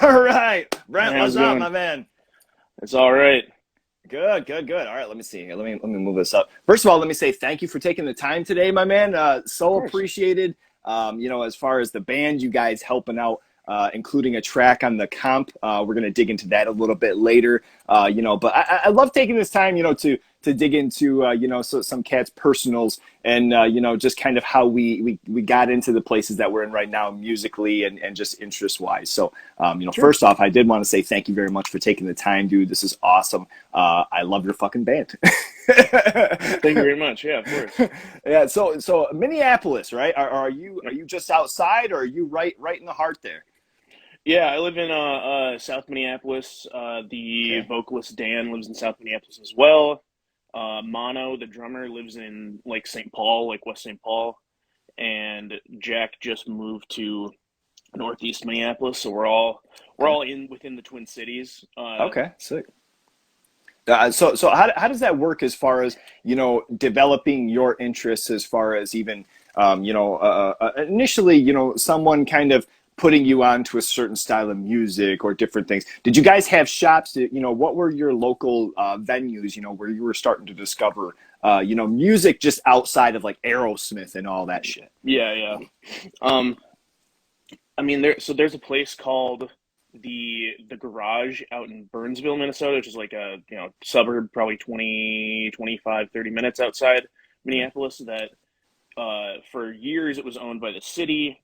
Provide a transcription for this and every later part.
All right, Brent, How's what's it up, going? my man? It's all right. Good, good, good. All right, let me see. Let me move this up. First of all, let me say thank you for taking the time today, my man. Of So course. appreciated. As far as the band, you guys helping out, including a track on the comp. We're gonna dig into that a little bit later. But I love taking this time, to dig into, some cats' personals and just kind of how we got into the places that we're in right now musically and just interest wise. So Sure. first off, I did want to say thank you very much for taking the time, dude. This is awesome. I love your fucking band. Thank you very much. Yeah, of course. Yeah. So Minneapolis, right? Are you Yep. just outside, or are you right in the heart there? Yeah, I live in South Minneapolis. The Okay. vocalist Dan lives in South Minneapolis as well. Mono, the drummer, lives in like St. Paul, like West St. Paul, and Jack just moved to Northeast Minneapolis. So we're all in within the Twin Cities. Okay. Sick. So how does that work as far as developing your interests as far as even initially someone kind of putting you onto a certain style of music or different things. Did you guys have shops that, what were your local venues, where you were starting to discover music just outside of like Aerosmith and all that shit? Yeah, yeah. Um, I mean, there's a place called the Garage out in Burnsville, Minnesota, which is like a suburb, probably 20, 25, 30 minutes outside Mm, Minneapolis. That for years it was owned by the city,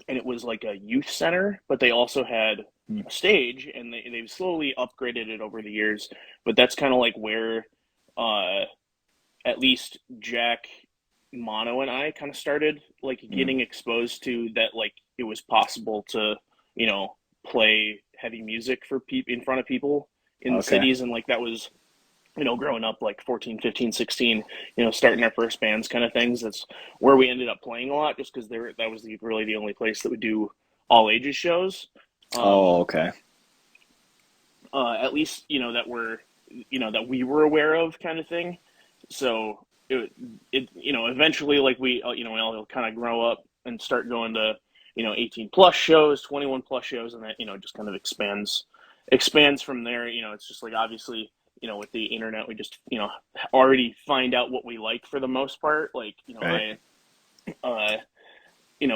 and it was like a youth center, but they also had mm. a stage, and they've slowly upgraded it over the years. But that's kind of like where uh, at least Jack, Mono, and I kind of started like Mm. getting exposed to that, like it was possible to, you know, play heavy music for people in front of people in the Okay. cities. And like that was, growing up like 14, 15, 16, starting our first bands kind of things. That's where we ended up playing a lot just because that was really the only place that would do all ages shows. Um, Oh, okay. at least, that we were aware of kind of thing. So eventually, like we all kind of grow up and start going to 18 plus shows, 21 plus shows, and that just kind of expands from there. It's just like obviously with the internet, we just already find out what we like for the most part. Like Right.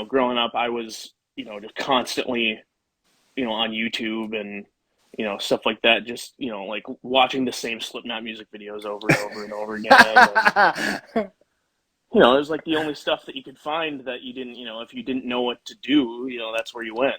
growing up, I was just constantly on YouTube and stuff like that. Just like watching the same Slipknot music videos over and over and over again, and it was like the only stuff that you could find that you didn't, if you didn't know what to do, that's where you went.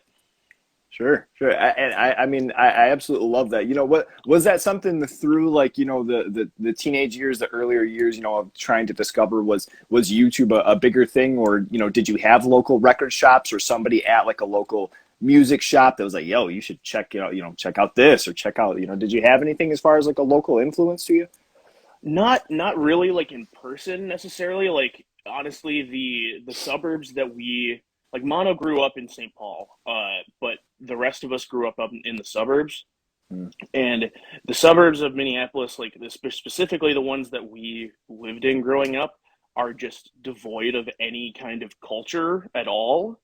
Sure, sure. I mean, I absolutely love that. What was that something through like, the teenage years, the earlier years, of trying to discover was YouTube a bigger thing, or, did you have local record shops or somebody at like a local music shop that was like, yo, you should check out this or check out, did you have anything as far as like a local influence to you? Not really like in person necessarily. Like honestly, the suburbs that we like, Mono grew up in St. Paul, but the rest of us grew up in the suburbs. Hmm. And the suburbs of Minneapolis, like specifically the ones that we lived in growing up, are just devoid of any kind of culture at all.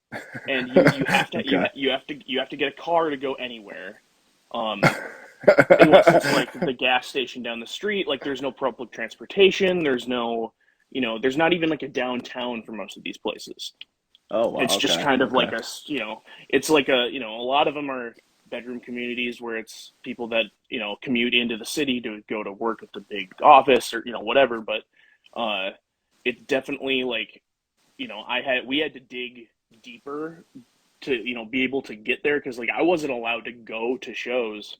And you have to Okay. you have to get a car to go anywhere. Um, Unless it's like the gas station down the street. Like there's no public transportation. There's no, there's not even like a downtown for most of these places. Oh, wow. It's just Okay. kind of Okay. like it's like a lot of them are bedroom communities where it's people that commute into the city to go to work at the big office or whatever. But uh, it's definitely like we had to dig deeper to be able to get there because like I wasn't allowed to go to shows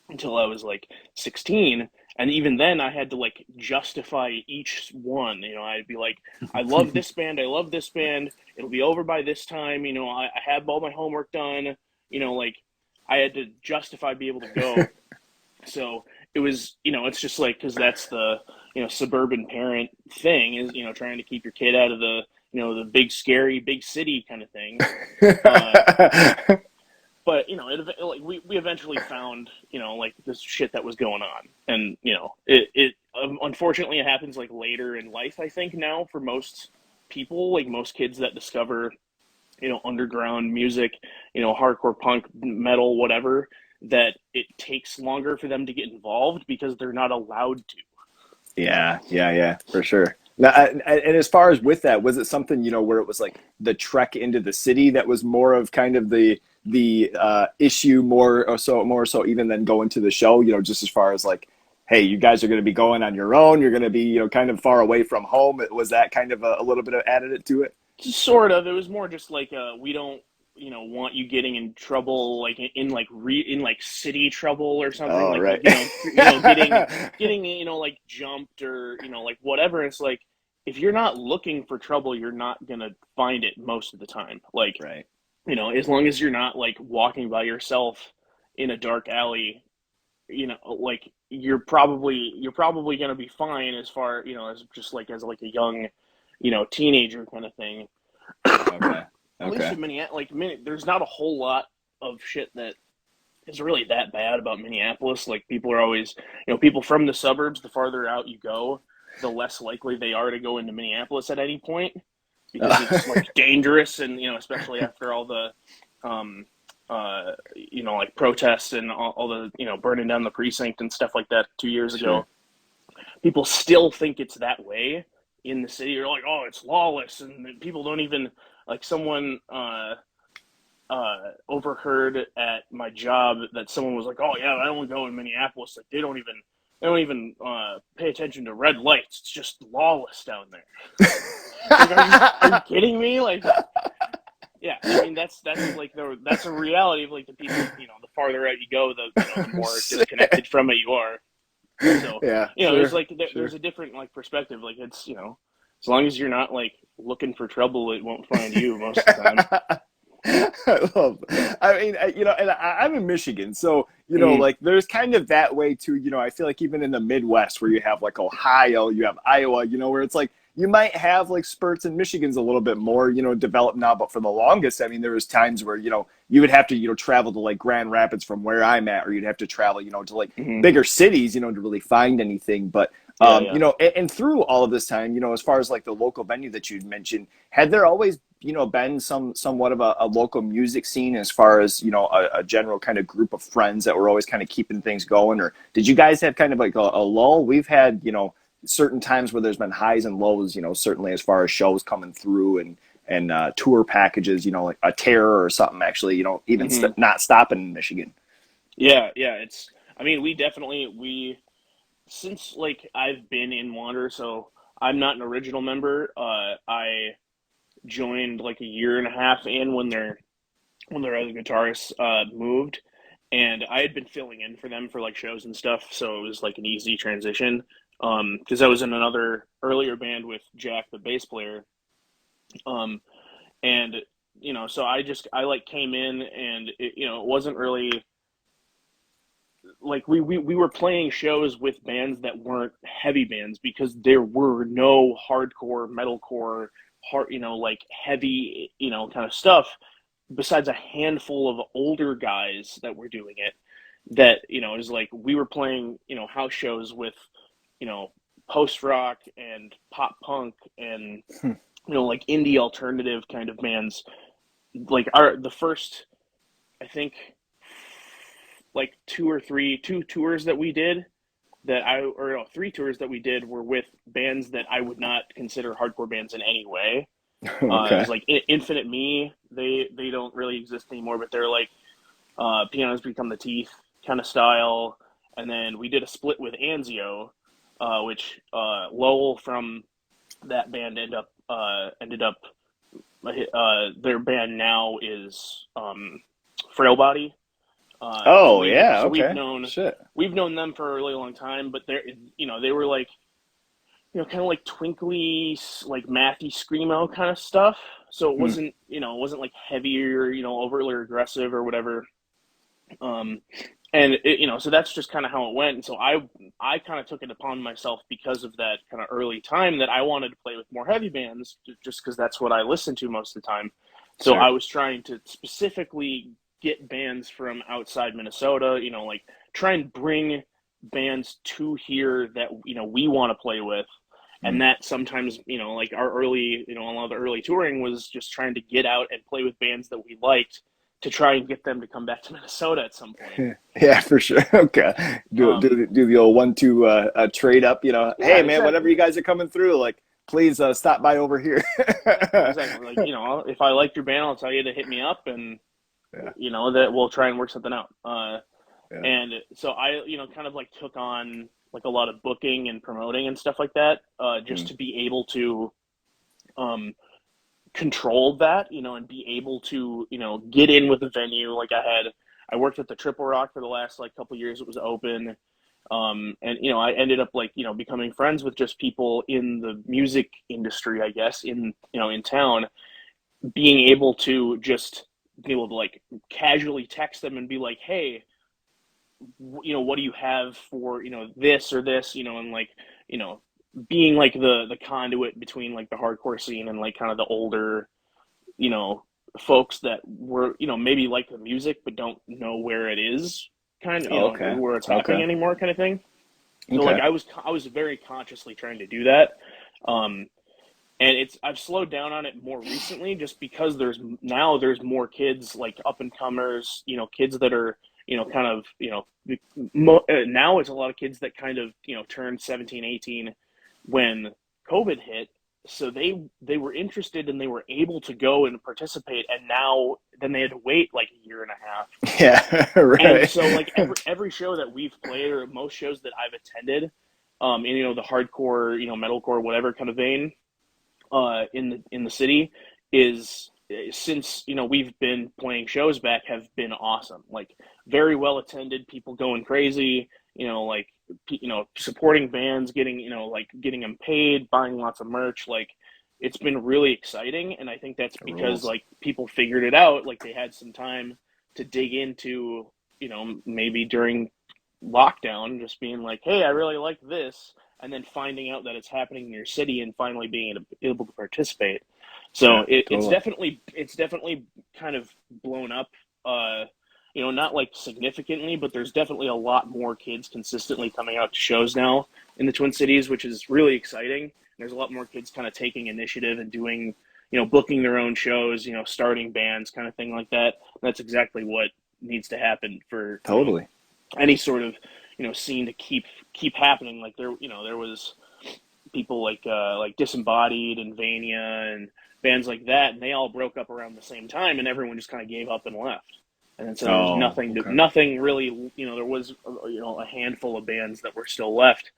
until I was like 16. And even then, I had to like justify each one. I'd be like, I love this band. I love this band. It'll be over by this time. I have all my homework done. Like I had to justify be able to go. So it was, it's just like, because that's the, suburban parent thing is, trying to keep your kid out of the, the big, scary, big city kind of thing. Uh, but like we eventually found like this shit that was going on, and it unfortunately it happens like later in life. I think now for most people, like most kids that discover underground music, hardcore punk, metal, whatever, that it takes longer for them to get involved because they're not allowed to. Yeah, for sure. Now, and as far as with that, was it something where it was like the trek into the city that was more of kind of the issue more so even than going to the show? Just as far as like, hey, you guys are going to be going on your own. You're going to be kind of far away from home. Was that kind of a little bit of added to it? Sort of. It was more just like we don't want you getting in trouble like in like city trouble or something Oh, like right. getting like jumped or like whatever. It's like if you're not looking for trouble, you're not gonna find it most of the time. Like Right. as long as you're not like walking by yourself in a dark alley, like you're probably gonna be fine as far as just like as like a young teenager kind of thing. Okay. At least Okay. in Minneapolis, there's not a whole lot of shit that is really that bad about Minneapolis. Like people are always, people from the suburbs. The farther out you go, the less likely they are to go into Minneapolis at any point because it's like dangerous, and especially after all the, like protests and all the burning down the precinct and stuff like that 2 years Sure. ago. People still think it's that way in the city. You're like, oh, it's lawless, and people don't even like someone overheard at my job that someone was like, "Oh yeah, I only go in Minneapolis. Like they don't even pay attention to red lights. It's just lawless down there." Like, are you kidding me? Like, yeah, I mean that's like that's a reality of like the people. The farther out you go, the more disconnected from it you are. So Yeah, there's sure, like there's sure. a different like perspective. Like it's as long as you're not like looking for trouble, it won't find you most of the time. I love. I mean, and I'm in Michigan, so Mm-hmm. like there's kind of that way too. I feel like even in the Midwest, where you have like Ohio, you have Iowa, where it's like you might have like spurts, and Michigan's a little bit more, developed now. But for the longest, I mean, there was times where you would have to travel to like Grand Rapids from where I'm at, or you'd have to travel to like Mm-hmm. bigger cities, to really find anything. But Yeah, yeah. and through all of this time, as far as like the local venue that you'd mentioned, had there always been somewhat of a local music scene as far as a general kind of group of friends that were always kind of keeping things going, or did you guys have kind of like a lull? We've had certain times where there's been highs and lows, certainly as far as shows coming through and tour packages, like a Terror or something actually, even Mm-hmm. not stopping in Michigan. Yeah, yeah. I mean, we since like I've been in Wander, so I'm not an original member. I joined like a year and a half in when their other guitarists moved, and I had been filling in for them for like shows and stuff, so it was like an easy transition. Because I was in another earlier band with Jack, the bass player, um, and so I like came in, and it wasn't really like we were playing shows with bands that weren't heavy bands because there were no hardcore metalcore like heavy kind of stuff besides a handful of older guys that were doing it that is like we were playing house shows with you know post rock and pop punk and like indie alternative kind of bands like our the first I think like two tours that we did that I or no, three tours that we did were with bands that I would not consider hardcore bands in any way. It Okay. was like Infinite Me. They don't really exist anymore, but they're like Pianos Become the Teeth kind of style. And then we did a split with Anzio, which Lowell from that band ended up their band now is Frail Body. So Oh we yeah, so we've okay, known shit. we've known them for a really long time, but they were like kind of like twinkly like mathy screamo kind of stuff. So it Hmm. wasn't like heavier, overly aggressive or whatever. Um, and so that's just kind of how it went. And so I kind of took it upon myself because of that kind of early time that I wanted to play with more heavy bands, just because that's what I listened to most of the time. So I Sure. was trying to specifically get bands from outside Minnesota, like try and bring bands to here that we want to play with, And that sometimes, like our early, a lot of the early touring was just trying to get out and play with bands that we liked to try and get them to come back to Minnesota at some point. Yeah, for sure. Okay. Do the old 1-2 trade up, Yeah, hey man, whenever exactly. you guys are coming through, like please stop by over here. Exactly. Like, if I liked your band, I'll tell you to hit me up, and, Yeah. that we'll try and work something out. Yeah. And so I, kind of like took on like a lot of booking and promoting and stuff like that, just Mm. to be able to, um, control that, and be able to, get in with the venue. Like I worked at the Triple Rock for the last like couple years. It was open. And I ended up like, becoming friends with just people in the music industry, I guess, in town, being able to just be able to like casually text them and be like, hey, what do you have for, this or this, and like, you know, being like the conduit between like the hardcore scene and like kind of the older, you know, folks that were, maybe like the music but don't know where it is, kind of, Oh, okay. where it's happening Okay. anymore, kind of thing. So like Okay. I was very consciously trying to do that. Um, and I've slowed down on it more recently just because there's more kids like up and comers, kids that are, kind of, now it's a lot of kids that kind of, turned 17, 18 when COVID hit. So they were interested and they were able to go and participate, and now then they had to wait like a year and a half. Yeah, And right. so like every show that we've played, or most shows that I've attended, in, the hardcore, metalcore, whatever kind of vein, in the city, is, since, we've been playing shows back, have been awesome. Like very well attended, people going crazy, like, supporting bands, getting, like getting them paid, buying lots of merch. Like it's been really exciting, and I think that's It because rules. like people figured it out. Like they had some time to dig into, maybe during lockdown, just being like, hey, I really like this, and then finding out that it's happening in your city and finally being able to participate. So Yeah, it's totally. definitely kind of blown up, not like significantly, but there's definitely a lot more kids consistently coming out to shows now in the Twin Cities, which is really exciting. There's a lot more kids kind of taking initiative and doing, booking their own shows, starting bands, kind of thing like that. That's exactly what needs to happen for, Totally. any sort of, scene to keep happening. Like there was people like Disembodied and Vania and bands like that, and they all broke up around the same time, and everyone just kind of gave up and left. And then so there was Oh, okay. nothing really. There was, a handful of bands that were still left,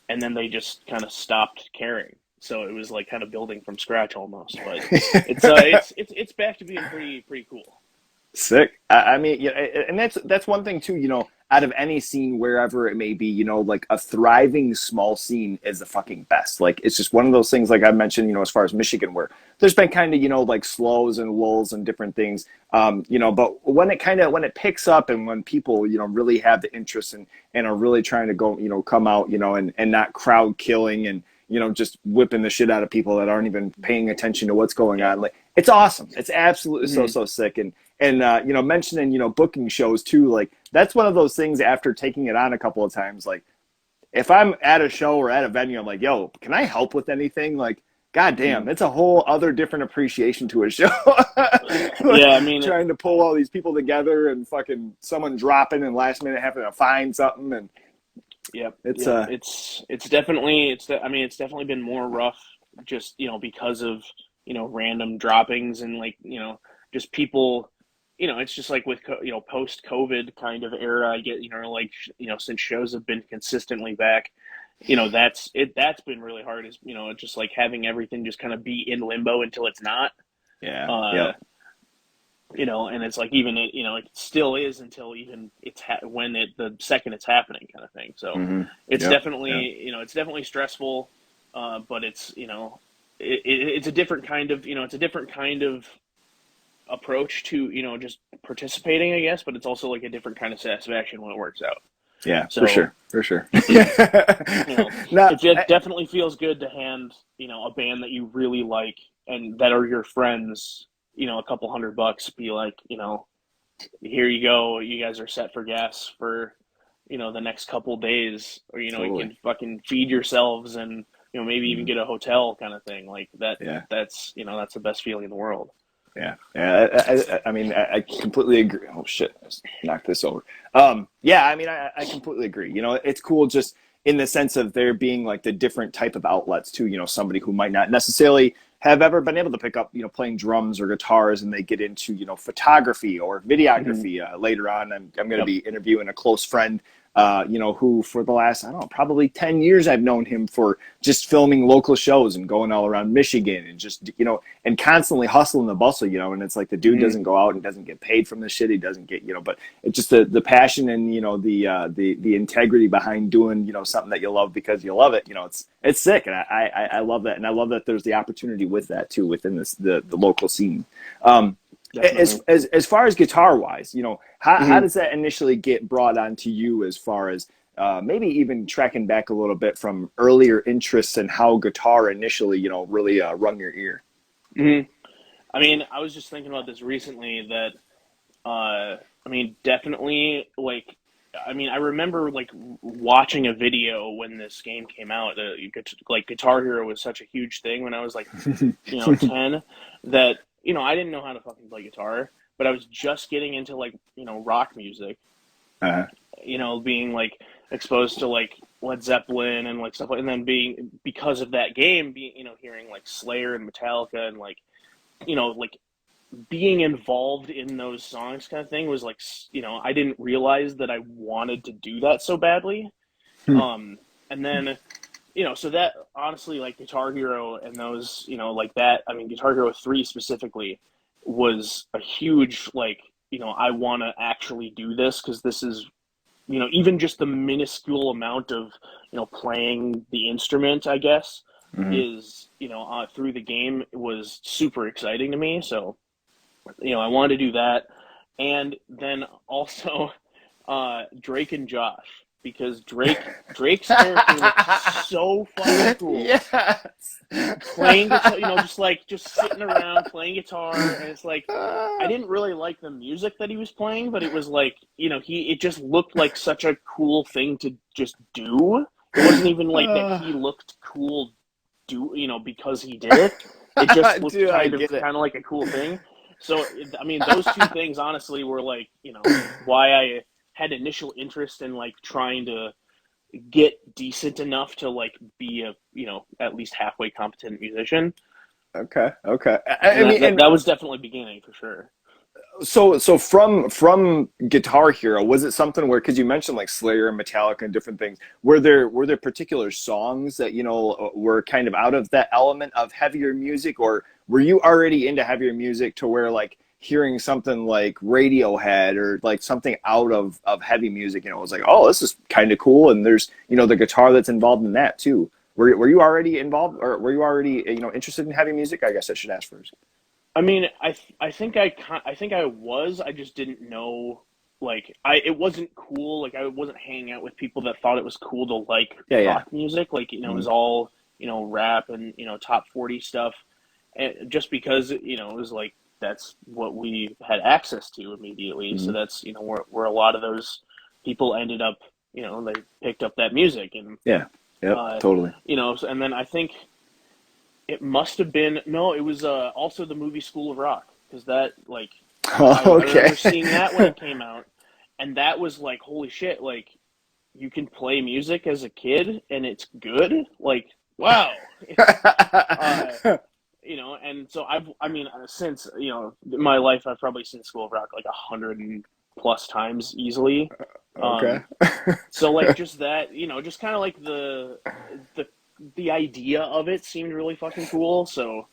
and then they just kind of stopped caring. So it was like kind of building from scratch almost. But it's back to being pretty cool. Sick. I mean, yeah, and that's one thing too. Out of any scene, wherever it may be, like a thriving small scene is the fucking best. Like it's just one of those things. Like I mentioned, as far as Michigan, where there's been kind of like slows and lulls and different things. But when it picks up and when people really have the interest and are really trying to go come out and not crowd killing and just whipping the shit out of people that aren't even paying attention to what's going Yeah. on. Like it's awesome. It's absolutely so Mm-hmm. so sick. And mentioning booking shows too, like that's one of those things. After taking it on a couple of times, like if I'm at a show or at a venue, I'm like, yo, can I help with anything? Like, god Mm-hmm. damn, it's a whole other different appreciation to a show. Yeah. I Like, mean, trying to pull all these people together and fucking someone dropping and last minute having to find something, and yep, it's yep. It's definitely I mean, it's definitely been more rough, just, because of, random droppings and like, just people, it's just like with post COVID kind of era. I get, like, since shows have been consistently back, that's been really hard. Is, it's just like having everything just kind of be in limbo until it's not. yeah, Uh, yep, and it's like even it, it still is until even when the second it's happening, kind of thing. So mm-hmm, it's yep, yep, definitely, it's definitely stressful, but it's, it's a different kind of, it's a different kind of approach to, just participating, I guess, but it's also like a different kind of satisfaction when it works out. yeah, for So, sure, for sure. it Now, definitely feels good to hand, a band that you really like and that are your friends, a couple $100, be like, here you go, you guys are set for gas for, the next couple days, or, you totally. can fucking feed yourselves and, maybe even get a hotel kind of thing like that. Yeah. That's that's the best feeling in the world. Yeah, yeah. I mean, I completely agree. Oh shit! I just knocked this over. Yeah, I mean, I completely agree. It's cool just in the sense of there being like the different type of outlets too. Somebody who might not necessarily have ever been able to pick up, playing drums or guitars, and they get into, photography or Mm-hmm. videography. Later on, I'm going to Yep. be interviewing a close friend. Who for the last, I don't know, probably 10 years, I've known him for just filming local shows and going all around Michigan and just, and constantly hustling the bustle, and it's like the dude Mm-hmm. doesn't go out and doesn't get paid from this shit. He doesn't get, but it's just the passion and, the integrity behind doing, something that you love because you love it. It's sick. And I love that. And I love that there's the opportunity with that too, within the local scene. Um, Definitely. as far as guitar wise, how Mm-hmm. does that initially get brought onto you as far as maybe even tracking back a little bit from earlier interests and how guitar initially, really rung your ear? Mm-hmm. I mean, I was just thinking about this recently that I mean, definitely like I mean, I remember like watching a video when this game came out. Like Guitar Hero was such a huge thing when I was like 10 that I didn't know how to fucking play guitar, but I was just getting into like rock music, uh, being like exposed to like Led Zeppelin and like stuff like, and then being because of that game, being hearing like Slayer and Metallica and like being involved in those songs kind of thing was like I didn't realize that I wanted to do that so badly. um and then so that honestly like Guitar Hero and those like that, I mean Guitar Hero 3 specifically was a huge like I want to actually do this because this is even just the minuscule amount of playing the instrument, I guess, mhm. is through the game was super exciting to me. So I wanted to do that, and then also Drake and Josh because Drake's character looks so fucking cool Yes. playing guitar. Just sitting around playing guitar, and it's like I didn't really like the music that he was playing, but it was like it just looked like such a cool thing to just do. It wasn't even like that he looked cool because he did it. It just looked Dude, I get it. kind of like a cool thing. So I mean, those two things honestly were like why I had initial interest in like trying to get decent enough to like be a at least halfway competent musician, Okay, okay. I and mean, and that was definitely beginning for sure. so from Guitar Hero, was it something where, because you mentioned like Slayer and Metallica and different things, were there particular songs that were kind of out of that element of heavier music, or were you already into heavier music to where like hearing something like Radiohead or like something out of heavy music, it was like, oh, this is kind of cool, and there's the guitar that's involved in that too. Were you already involved, or were you already interested in heavy music? I guess I should ask first. I mean, I think I was. I just didn't know. Like, it wasn't cool. Like, I wasn't hanging out with people that thought it was cool to like Yeah, yeah. rock music. Like, it Mhm. was all rap and top 40 stuff. And just because it was like that's what we had access to immediately. So Mhm. that's where a lot of those people ended up. They picked up that music and Yeah. Yep. uh, Totally. and then I think it must have been no, it was also the movie School of Rock because that like I Okay. remember seeing that when it came out, and that was like holy shit, like you can play music as a kid and it's good, like wow, uh, and so I mean since in my life I've probably seen School of Rock like 100+ times easily, Okay. so like just that just kind of like the the idea of it seemed really fucking cool, so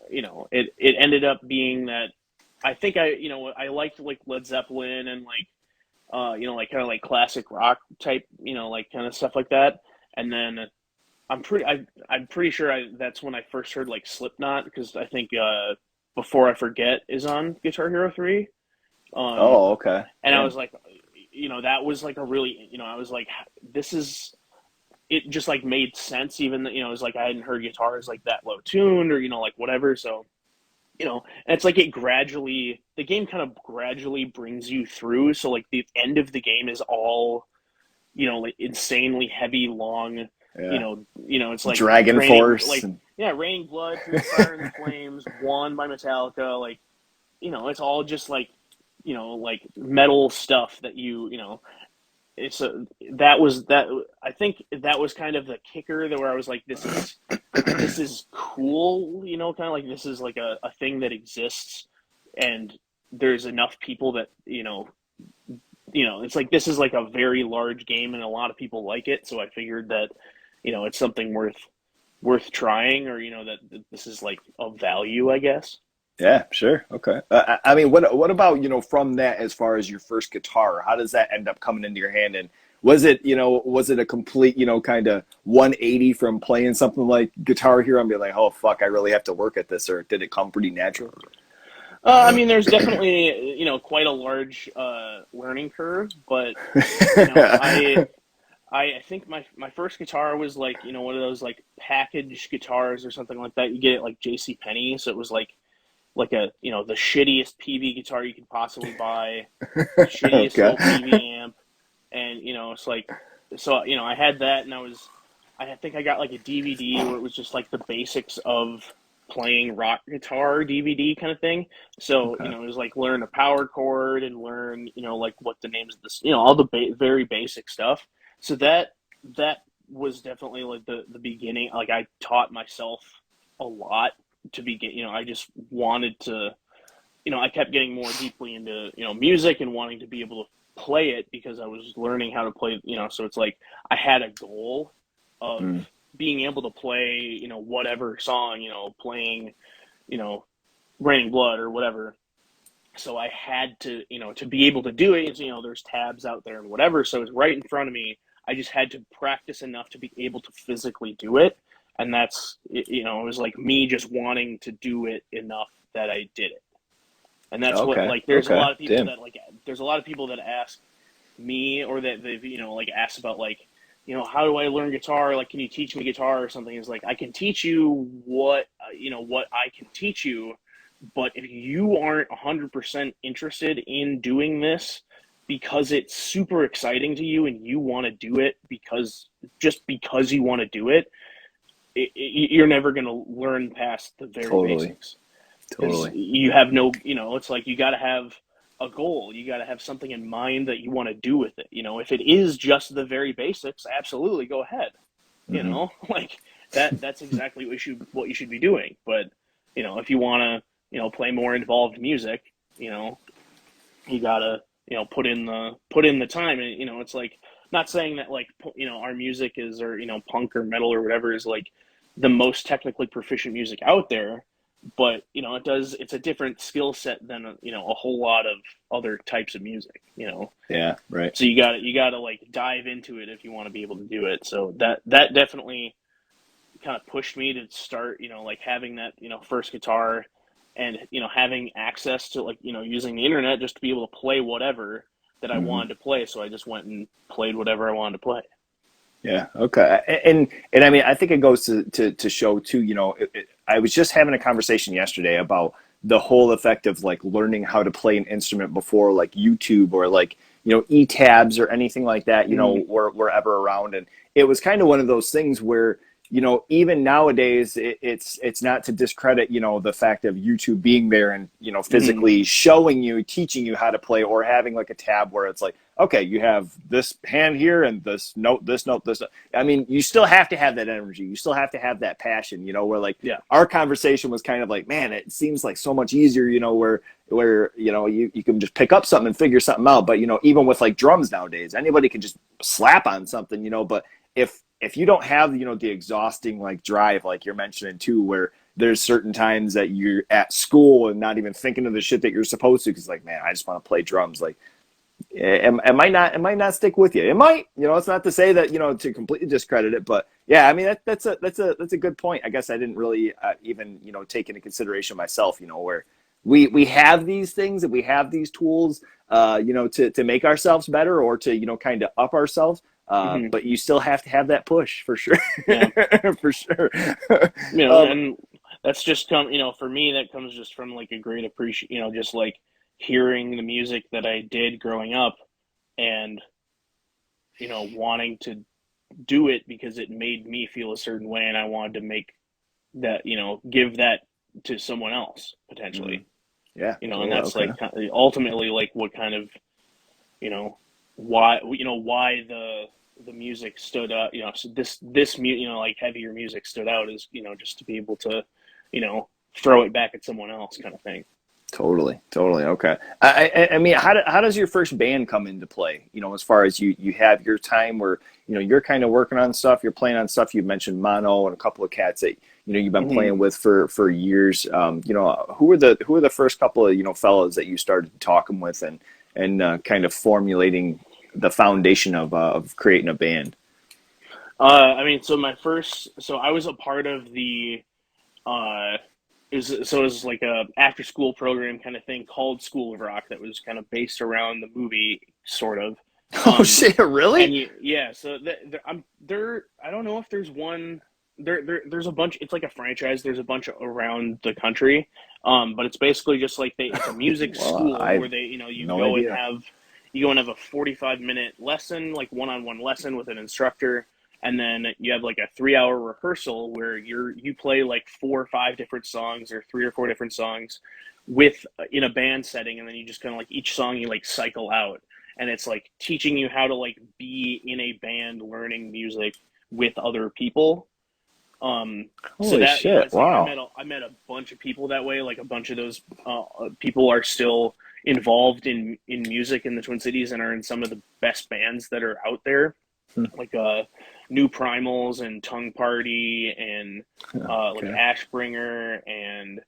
it ended up being that I think I liked like Led Zeppelin and like like kind of like classic rock type like kind of stuff like that, and then I'm pretty sure that's when I first heard like Slipknot because I think Before I Forget is on Guitar Hero 3, um Oh, okay. and I Damn. was like that was like a really I was like this is it just like made sense even though it was like I hadn't heard guitars like that low tuned or like whatever, so and it's like the game kind of gradually brings you through. So like the end of the game is all, like insanely heavy, long, Yeah. it's like Dragon raining, Force. like, And, yeah, raining blood through the fire and the flames, won by Metallica. Like, it's all just like, like metal stuff that it's a, that was that. I think that was kind of the kicker that where I was like, this is cool, kind of like this is like a thing that exists, and there's enough people that it's like this is like a very large game and a lot of people like it. So I figured that it's something worth trying, or that this is like of value, I guess. yeah, sure. Okay. I mean, what about, from that as far as your first guitar? How does that end up coming into your hand? And was it a complete, kind of 180 from playing something like Guitar Hero and be like, oh, fuck, I really have to work at this? Or did it come pretty natural? I mean, there's definitely quite a large learning curve, but I think my first guitar was like one of those like package guitars or something like that. You get it like J.C. Penney, so it was like a the shittiest PV guitar you could possibly buy, shittiest Okay. little PV amp, and it's like, so I had that, and I think I got like a DVD where it was just like the basics of playing rock guitar DVD kind of thing. So Okay. it was like learn a power chord and learn like what the names of this all the very basic stuff. So that was definitely like the beginning. Like I taught myself a lot to begin. I just wanted to. I kept getting more deeply into music and wanting to be able to play it because I was learning how to play. So it's like I had a goal of Mm. being able to play whatever song playing you know Raining Blood or whatever. So I had to to be able to do it. There's tabs out there and whatever. So it's right in front of me. I just had to practice enough to be able to physically do it, and that's it was like me just wanting to do it enough that I did it. And that's what, Okay. like, there's a Okay. lot of people Damn. that like there's a lot of people that ask me, or that they've like asked about like how do I learn guitar, like can you teach me guitar or something. Is like I can teach you what I can teach you, but if you aren't 100% interested in doing this because it's super exciting to you and you want to do it because you want to do you're never going to learn past the very Totally. basics, because Totally. you have no, it's like you got to have a goal. You got to have something in mind that you want to do with it. If it is just the very basics, absolutely go ahead. Hmm. Like that's exactly what you should be doing. But if you want to play more involved music, you gotta put in the time. And it's like, not saying that like our music is, or punk or metal or whatever is like the most technically proficient music out there, but it's a different skill set than a whole lot of other types of music. Yeah. Right. So you gotta like dive into it if you want to be able to do it. So that definitely kind of pushed me to start, like having that, first guitar, and, having access to like, using the internet just to be able to play whatever that I Hmm. wanted to play. So I just went and played whatever I wanted to play. Yeah. Okay. And I mean, I think it goes to show too. I was just having a conversation yesterday about the whole effect of like learning how to play an instrument before like YouTube or like e-tabs or anything like that. Mm-hmm. Were ever around, and it was kind of one of those things where even nowadays it's not to discredit the fact of YouTube being there and Mm-hmm. physically showing you, teaching you how to play, or having like a tab where it's like, okay, you have this hand here and this note, this note, this note. I mean, you still have to have that energy. You still have to have that passion, where like Yeah. our conversation was kind of like, man, it seems like so much easier, where you can just pick up something and figure something out. But even with like drums nowadays, anybody can just slap on something, but if you don't have the exhausting like drive like you're mentioning too, where there's certain times that you're at school and not even thinking of the shit that you're supposed to, because like, man, I just want to play drums. Like, it might not stick with you. It might. It's not to say that to completely discredit it, but yeah, I mean that's a good point. I guess I didn't really even take into consideration myself. Where we have these things and we have these tools, to make ourselves better, or to kind of up ourselves. Mm-hmm. But you still have to have that push for sure, Yeah. for sure. um, And that's just for me, that comes just from like a great appreciation, just like hearing the music that I did growing up, and wanting to do it because it made me feel a certain way, and I wanted to make that, give that to someone else Mm. potentially, Yeah, and totally. that's Okay. like ultimately like what kind of, you know, why the music stood up, so like heavier music stood out is, just to be able to, throw it back at someone else kind of thing. Totally, totally. Okay. I mean, how does your first band come into play? As far as you have your time where you're kind of working on stuff, you're playing on stuff. You mentioned Mono and a couple of cats that you've been Hmm. playing with for years. Who were the first couple of fellows that you started talking with and kind of formulating the foundation of creating a band? I mean, so I was a part of the, uh, it was like a after school program kind of thing called School of Rock that was kind of based around the movie, sort of. Oh Um, shit! and Really? yeah, so I'm there. I don't know if there's one. There's a bunch. It's like a franchise. There's a bunch around the country. But it's basically just like it's a music Well, school I where no idea. you go and have a 45-minute lesson, like one-on-one lesson with an instructor, and then you have like a 3 hour rehearsal where you play like 4 or 5 different songs or 3 or 4 different songs with in a band setting, and then you just kind of like each song you like cycle out, and it's like teaching you how to like be in a band learning music with other people. So Holy that, shit! it's like Wow. I met a bunch of people that way. Like a bunch of those people are still involved in music in the Twin Cities and are in some of the best bands that are out there, like New Primals and Tongue Party and like Okay. Ashbringer, and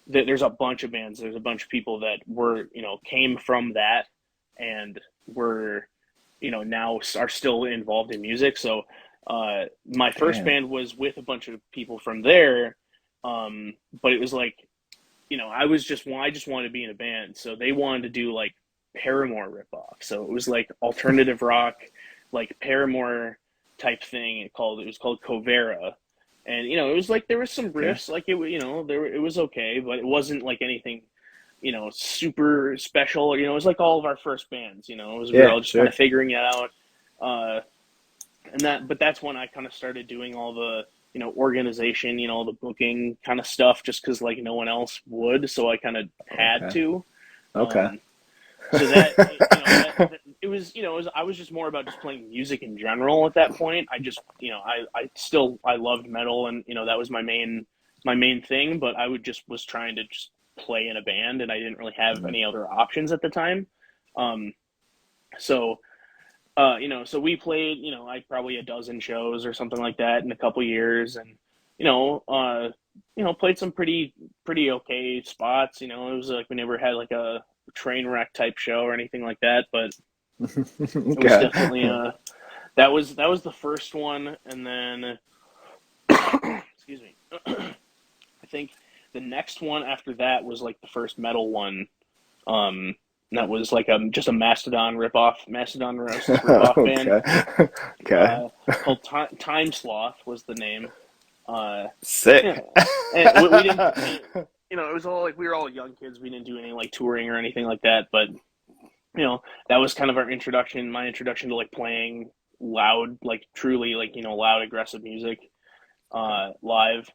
there's a bunch of bands. There's a bunch of people that were, came from that and were, now are still involved in music. So my first Damn. band was with a bunch of people from there, but it was like, I just wanted to be in a band, so they wanted to do like Paramore ripoff. So it was like alternative rock, like Paramore type thing. It was called Covera, and it was like there was some Okay. riffs, like it was okay, but it wasn't like anything super special. It was like all of our first bands. We were Yeah. all just kind Sure. of figuring it out. Uh, but that's when I kind of started doing all the organization, the booking kind of stuff, just because like no one else would, so I kind of had Okay. to. Okay. Um, so that that it was I was just more about just playing music in general at that point. I just I loved metal, and that was my main thing, but I would just was trying to just play in a band, and I didn't really have Mm. any other options at the time. Um, so so we played, like probably a dozen shows or something like that in a couple years, and you know, uh, played some pretty okay spots. It was like we never had like a train wreck type show or anything like that, but it was Okay. definitely that was the first one, and then excuse me, I think the next one after that was like the first metal one. Um, that was like just a Mastodon ripoff band, Okay. Okay. uh, called Time Sloth was the name. Uh, Sick. yeah, and we didn't. It was all like we were all young kids. We didn't do any like touring or anything like that. But that was kind of our introduction. My introduction to like playing loud, like truly like loud aggressive music live.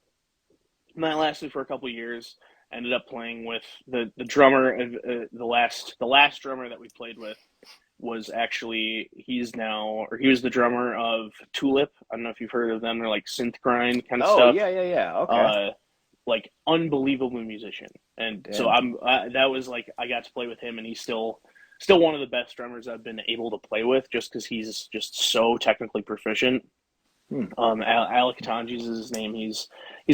And that lasted for a couple of years. Ended up playing with the drummer of the last drummer that we played with was actually he was the drummer of Tulip. I don't know if you've heard of them. They're like synth grind kind of Oh stuff. yeah, yeah, yeah. Okay. Uh, like unbelievable musician, and so Damn. that was like I got to play with him, and he's still one of the best drummers I've been able to play with, just because he's just so technically proficient. Hmm. Alec Tanges is his name. He's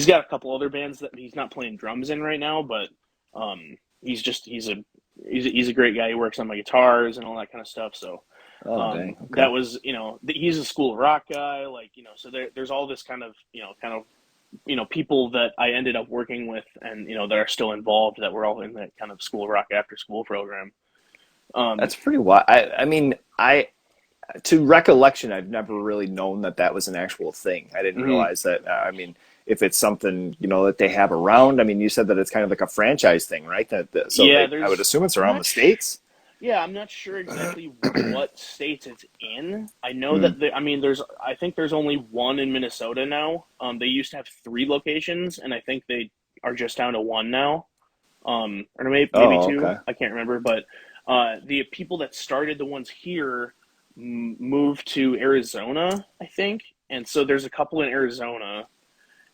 got a couple other bands that he's not playing drums in right now, but he's just he's a great guy. He works on my guitars and all that kind of stuff. So Oh dang. Okay. that was he's a School of Rock guy, like so there's all this kind of people that I ended up working with, and that are still involved, that were all in that kind of School of Rock after school program. Um, That's pretty wild. I mean, to recollection, I've never really known that that was an actual thing. I didn't mhm. realize that. I mean, if it's something that they have around. I mean, you said that it's kind of like a franchise thing, right? So Yeah, I would there's assume it's I'm around not the states. Yeah, I'm not sure exactly what states it's in. I know Hmm. that I mean, I think there's only one in Minnesota now. They used to have three locations, and I think they are just down to one now. Or maybe Oh, two. okay. I can't remember, but the people that started the ones here moved to Arizona, I think, and so there's a couple in Arizona,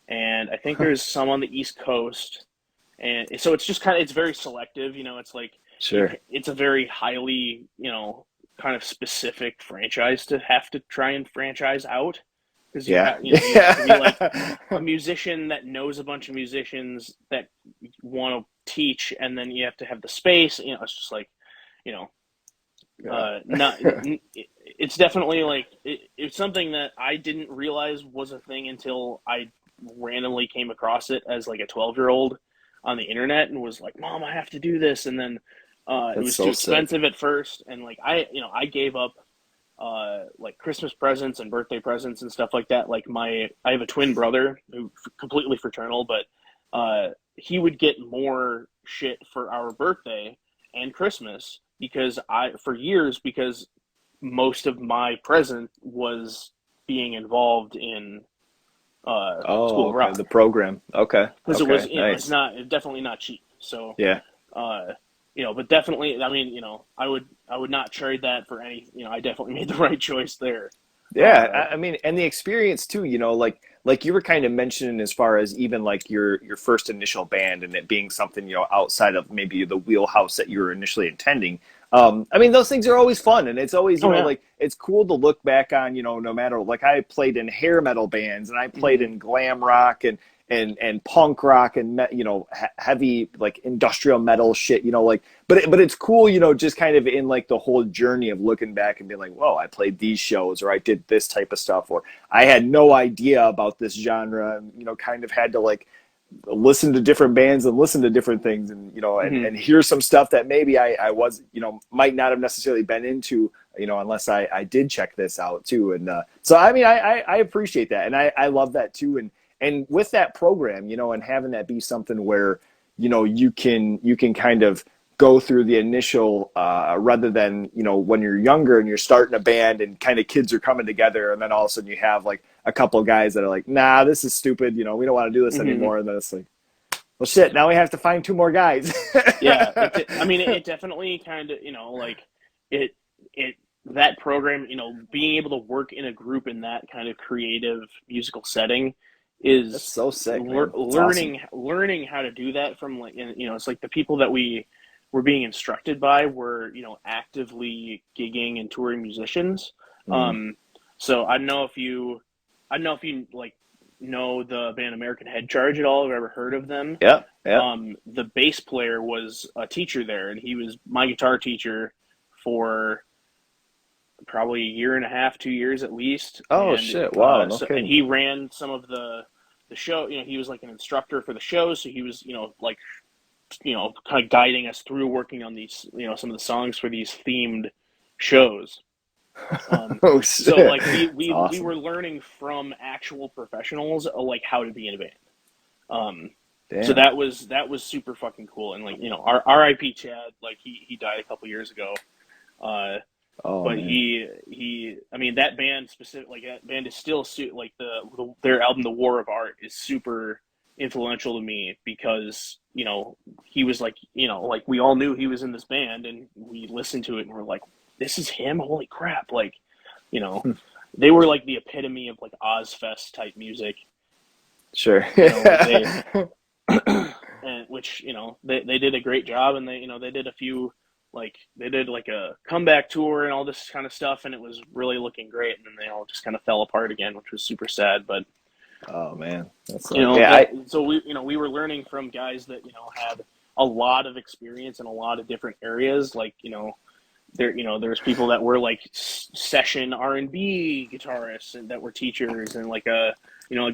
and I think there's some on the East Coast, and so it's just kind of it's very selective. You know, it's like Sure. it's a very highly kind of specific franchise to have to try and franchise out because Yeah. you have to be like Yeah. a musician that knows a bunch of musicians that want to teach, and then you have to have the space. You know, it's just like you know, Yeah. not. It's definitely like it's something that I didn't realize was a thing until I randomly came across it as like a 12-year-old on the internet and was like, "Mom, I have to do this," and then it That's was too so sick. expensive at first, and like I gave up like Christmas presents and birthday presents and stuff like that. Like I have a twin brother who completely fraternal, but he would get more shit for our birthday and Christmas because I for years because most of my present was being involved in Oh, School of okay. Rock The program. Okay. because it was Okay. it's Nice. definitely not cheap. So Yeah. uh, but definitely, I mean, I would not trade that for any. I definitely made the right choice there. Yeah, Uh, I mean, and the experience too, like you were kind of mentioning as far as even like your first initial band and it being something, outside of maybe the wheelhouse that you were initially intending. I mean, those things are always fun and it's always, oh yeah. like it's cool to look back on, no matter like I played in hair metal bands and I played Hmm. in glam rock and punk rock and heavy like industrial metal shit, like but it's cool, just kind of in like the whole journey of looking back and being like, whoa, I played these shows or I did this type of stuff or I had no idea about this genre and kind of had to like listen to different bands and listen to different things and Hmm. and hear some stuff that maybe I was might not have necessarily been into unless I did check this out too and so I mean I appreciate that and I love that too and with that program and having that be something where you can kind of go through the initial rather than when you're younger and you're starting a band and kind of kids are coming together and then all of a sudden you have like a couple of guys that are like, nah, this is stupid, we don't want to do this Hmm. anymore, and then it's like, well shit, now we have to find two more guys. Yeah. I mean, it definitely kind of like it it that program being able to work in a group in that kind of creative musical setting That's is so sick, man. That's awesome. learning how to do that from like it's like the people that we were being instructed by were actively gigging and touring musicians. Mm. um so I don't know if you like know the band American Head Charge at all, have ever heard of them. Yep, yep. The bass player was a teacher there, and he was my guitar teacher for probably a year and a half, 2 years at least. Oh And shit, wow, no and kidding. he ran some of the show. He was like an instructor for the show, so he was like kind of guiding us through working on these some of the songs for these themed shows. Um, Oh so shit, like it's we awesome. were learning from actual professionals like how to be in a band. Um, so Damn. that was super fucking cool. And like our R.I.P. Chad, like he died a couple years ago. Uh, Oh but man. I mean that band specific like that band is still like their album The War of Art is super influential to me because he was like like we all knew he was in this band and we listened to it and we're like, this is him, holy crap. Like you know they were like the epitome of like Ozfest type music. Sure. Like they and which they did a great job, and they did a few like they did like a comeback tour and all this kind of stuff, and it was really looking great, and then they all just kind of fell apart again, which was super sad. But Oh man, that's yeah. so we were learning from guys that had a lot of experience in a lot of different areas, like there's people that were like session R&B guitarists and that were teachers, and like a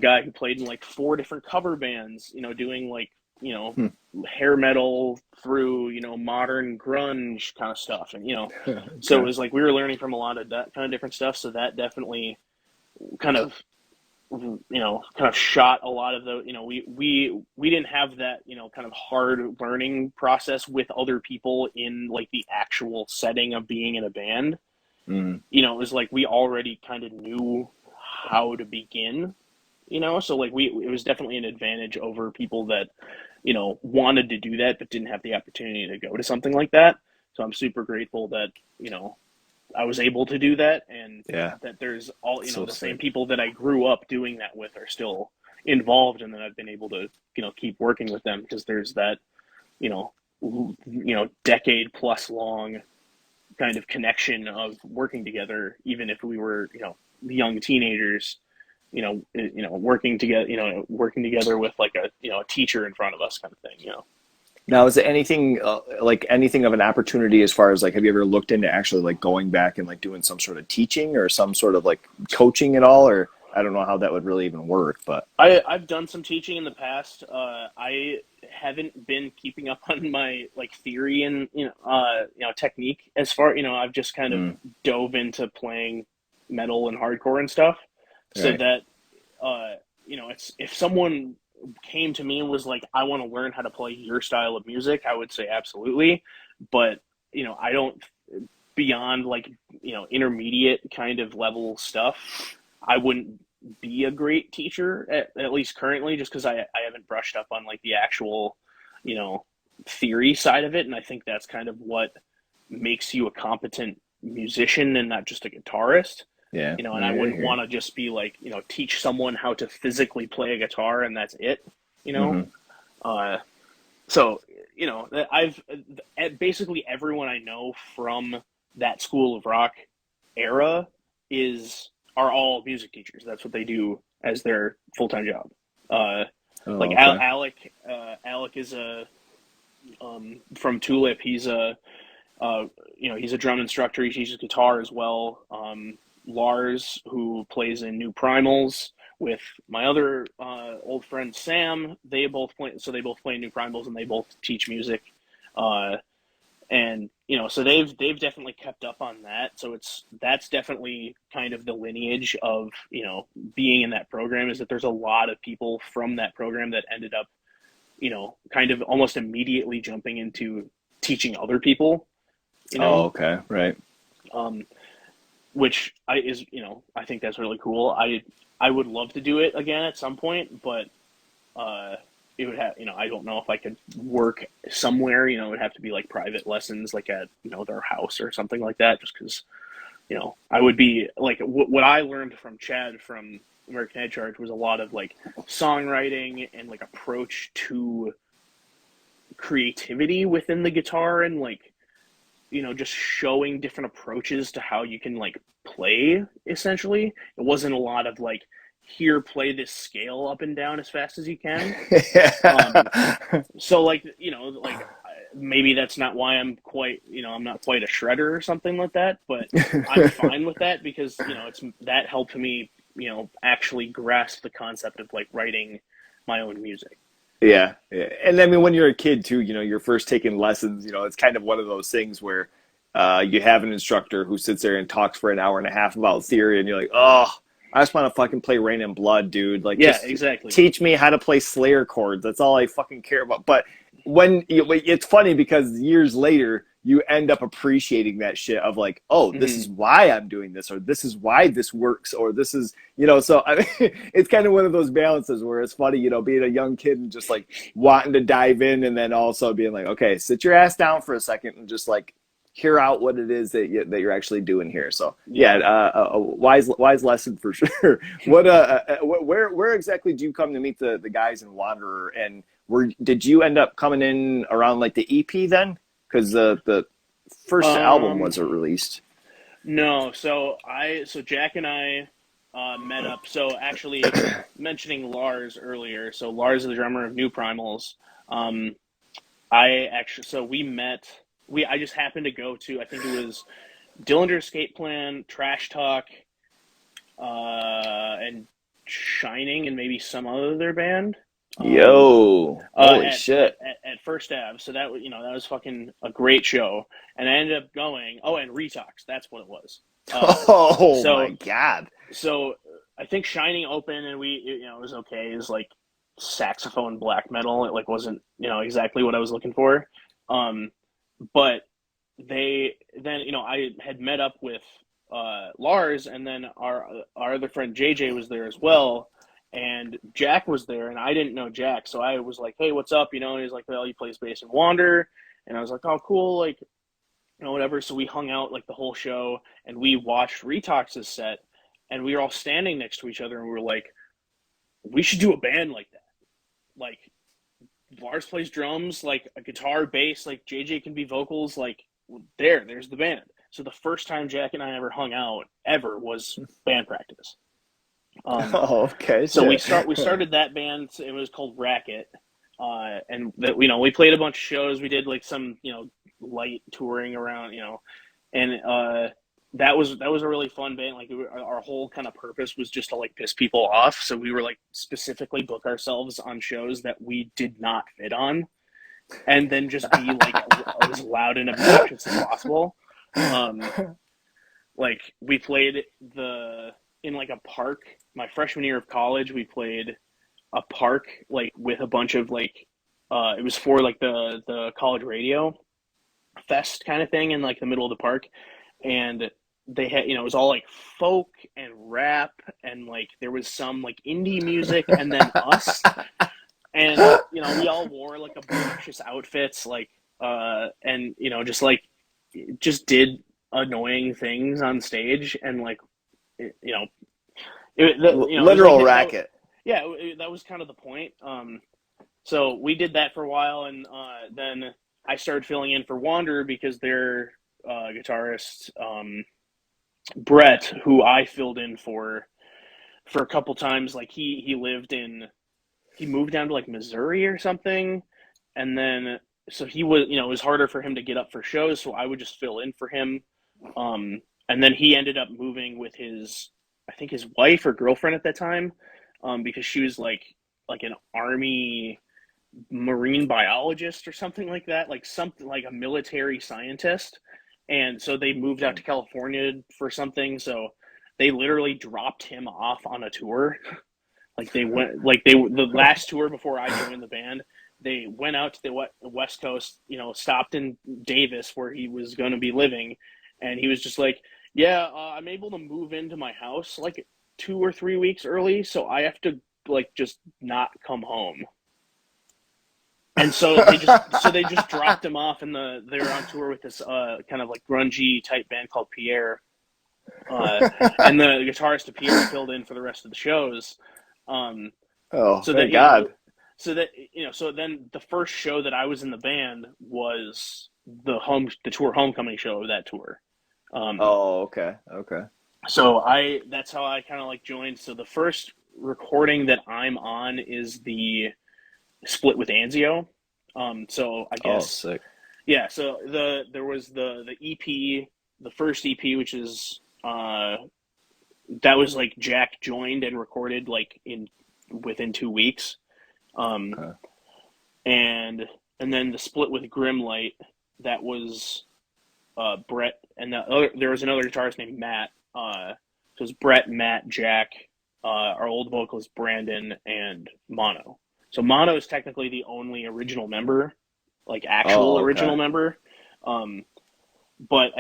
guy who played in like four different cover bands, doing like you know Hmm. hair metal through modern grunge kind of stuff, and so it Okay. was like we were learning from a lot of that kind of different stuff. So that definitely kind of kind of shot a lot of the, we didn't have that, kind of hard learning process with other people in like the actual setting of being in a band. Mm. It was like we already kind of knew how to begin, so like it was definitely an advantage over people that, wanted to do that but didn't have the opportunity to go to something like that. So I'm super grateful that, I was able to do that, and Yeah, that there's all, so the same sick. people that I grew up doing that with are still involved, and then I've been able to, keep working with them because there's that, you know, decade plus long kind of connection of working together, even if we were, young teenagers, working together with like a, a teacher in front of us kind of thing. Now, is there anything like anything of an opportunity as far as like, have you ever looked into actually like going back and like doing some sort of teaching or some sort of like coaching at all? Or I don't know how that would really even work, but I've done some teaching in the past. I haven't been keeping up on my like theory and technique as far. I've just kind of mm, dove into playing metal and hardcore and stuff. So right. that it's if someone came to me and was like, "I want to learn how to play your style of music," I would say absolutely. But I don't, beyond like intermediate kind of level stuff, I wouldn't be a great teacher at least currently, just because I haven't brushed up on like the actual you know theory side of it, and I think that's kind of what makes you a competent musician and not just a guitarist. Yeah, And I I wouldn't hear want to just be like, teach someone how to physically play a guitar and that's it. You you. know, uh, so I've basically everyone I know from that School of Rock era is are all music teachers. That's what they do as their full time job. Uh, Oh, like okay. Alec is a from Tulip. He's a he's a drum instructor. He teaches guitar as well. Lars, who plays in New Primals with my other old friend Sam, they both play. So they both play in New Primals, and they both teach music. Uh, and so they've definitely kept up on that. So that's definitely kind of the lineage of being in that program, is that there's a lot of people from that program that ended up kind of almost immediately jumping into teaching other people. You Oh, know, okay. Right. um, which I think that's really cool. I would love to do it again at some point, but uh, it would have I don't know if I could work somewhere. It would have to be like private lessons, like at their house or something like that. Just because I would be like what I learned from Chad from American Head Charge was a lot of like songwriting and like approach to creativity within the guitar, and like just showing different approaches to how you can like play. Essentially, it wasn't a lot of like, here, play this scale up and down as fast as you can. um so like like maybe that's not why I'm not quite a shredder or something like that, but I'm fine with that because it's that helped me actually grasp the concept of like writing my own music. Yeah, yeah. And I mean, when you're a kid too, you're first taking lessons, it's kind of one of those things where you have an instructor who sits there and talks for an hour and a half about theory, and you're like, oh, I just want to fucking play Rain and Blood, dude. Like, Yeah, just exactly. teach me how to play Slayer chords. That's all I fucking care about. But it's funny because years later, you end up appreciating that shit of like, oh, this Hmm. is why I'm doing this, or this is why this works, or this is, so I mean, it's kind of one of those balances where it's funny, being a young kid and just like wanting to dive in, and then also being like, okay, sit your ass down for a second and just like hear out what it is that you're actually doing here. So yeah, Yeah. a wise lesson for sure. Where exactly do you come to meet the guys in Wanderer, and did you end up coming in around like the EP then? Because the first album um was released. no, so Jack and I met up. So actually, mentioning Lars earlier, so Lars is the drummer of New Primals. um I actually, so we met. I just happened to go to, I think it was Dillinger Escape Plan, Trash Talk, and Shining, and maybe some other band. Um, Yo, holy shit. at First Ave. So that was that was fucking a great show, and I ended up going. Oh, and Retox. That's what it was. Oh my So god. so I think Shining opened and it was okay. It was like saxophone black metal. It like wasn't, exactly what I was looking for. Um, but I had met up with Lars, and then our other friend JJ was there as well, and Jack was there, and I didn't know Jack, so I was like, "Hey, what's up?" And he's like, "Well, he plays bass in Wander," and I was like, "Oh, cool," like, whatever. So we hung out like the whole show, and we watched Retox's set, and we were all standing next to each other, and we were like, "We should do a band like that." Like, Lars plays drums, like a guitar, bass, like JJ can be vocals, like there's the band. So the first time Jack and I ever hung out ever was band practice. Oh, okay, So shit. we started that band. It was called Racket, and that we played a bunch of shows. We did like some light touring around, and that was a really fun band. Like our whole kind of purpose was just to like piss people off. So we were like specifically book ourselves on shows that we did not fit on, and then just be like as loud and obnoxious as possible. Um, like we played in like a park my freshman year of college. We played a park like with a bunch of like it was for like the college radio fest kind of thing in like the middle of the park, and they had it was all like folk and rap, and like there was some like indie music, and then us, and we all wore like obnoxious outfits, like and just did annoying things on stage, and like you know it was like Literal that. racket. Yeah, that was kind of the point. So we did that for a while, and then I started filling in for Wander because their guitarist Brett, who I filled in for a couple times, like he moved down to like Missouri or something, and then so he was it was harder for him to get up for shows, so I would just fill in for him. And then he ended up moving with I think his wife or girlfriend at that time, because she was like an army marine biologist or something like that, like something like a military scientist. And so they moved out to California for something. So they literally dropped him off on a tour. Like the last tour before I joined the band, they went out to the West Coast, stopped in Davis where he was going to be living. And he was just like, yeah, I'm able to move into my house like 2 or 3 weeks early. So I have to like just not come home. And so they just dropped him off, and they were on tour with this kind of like grungy type band called Pierre, and the guitarist of Pierre filled in for the rest of the shows. Oh, So that thank God. so then the first show that I was in the band was the tour homecoming show of that tour. Oh, okay, okay. So that's how I kind of like joined. So the first recording that I'm on is the split with Anzio. So I Oh, guess, sick. yeah. So there was the EP, the first EP, which is that was like Jack joined and recorded like within 2 weeks, um, Okay. and then the split with Grimlight, that was Brett, and there was another guitarist named Matt. So it was Brett, Matt, Jack, our old vocalist Brandon, and Mono. So Mono is technically the only original member, like actual Oh, original okay. member. But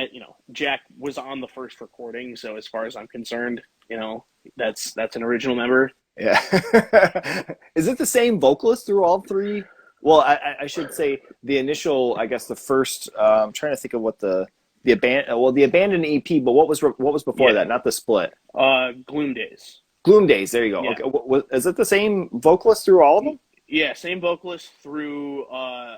Jack was on the first recording, so as far as I'm concerned, that's an original member. Yeah. Is it the same vocalist through all three? Well, I should say the initial, I guess the first. I'm trying to think of what the abandoned EP, but what was before Yeah, that? Not the split. Gloom Days. Gloom Days. There you go. Yeah, Okay. Is it the same vocalist through all of them? yeah, same vocalist through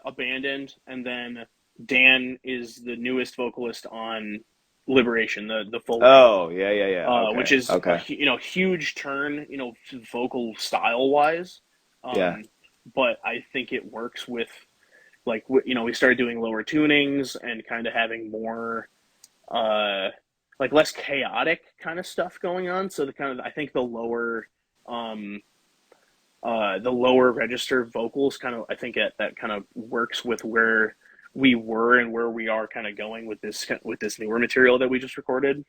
Abandoned, and then Dan is the newest vocalist on Liberation, the full record, Oh, yeah, yeah, yeah. which Okay. is a Okay. huge turn, vocal style wise. Yeah. Um, but I think it works with like we started doing lower tunings and kind of having more like less chaotic kind of stuff going on. So I think um the lower register vocals kind of, I think that kind of works with where we were and where we are kind of going with this newer material that we just recorded.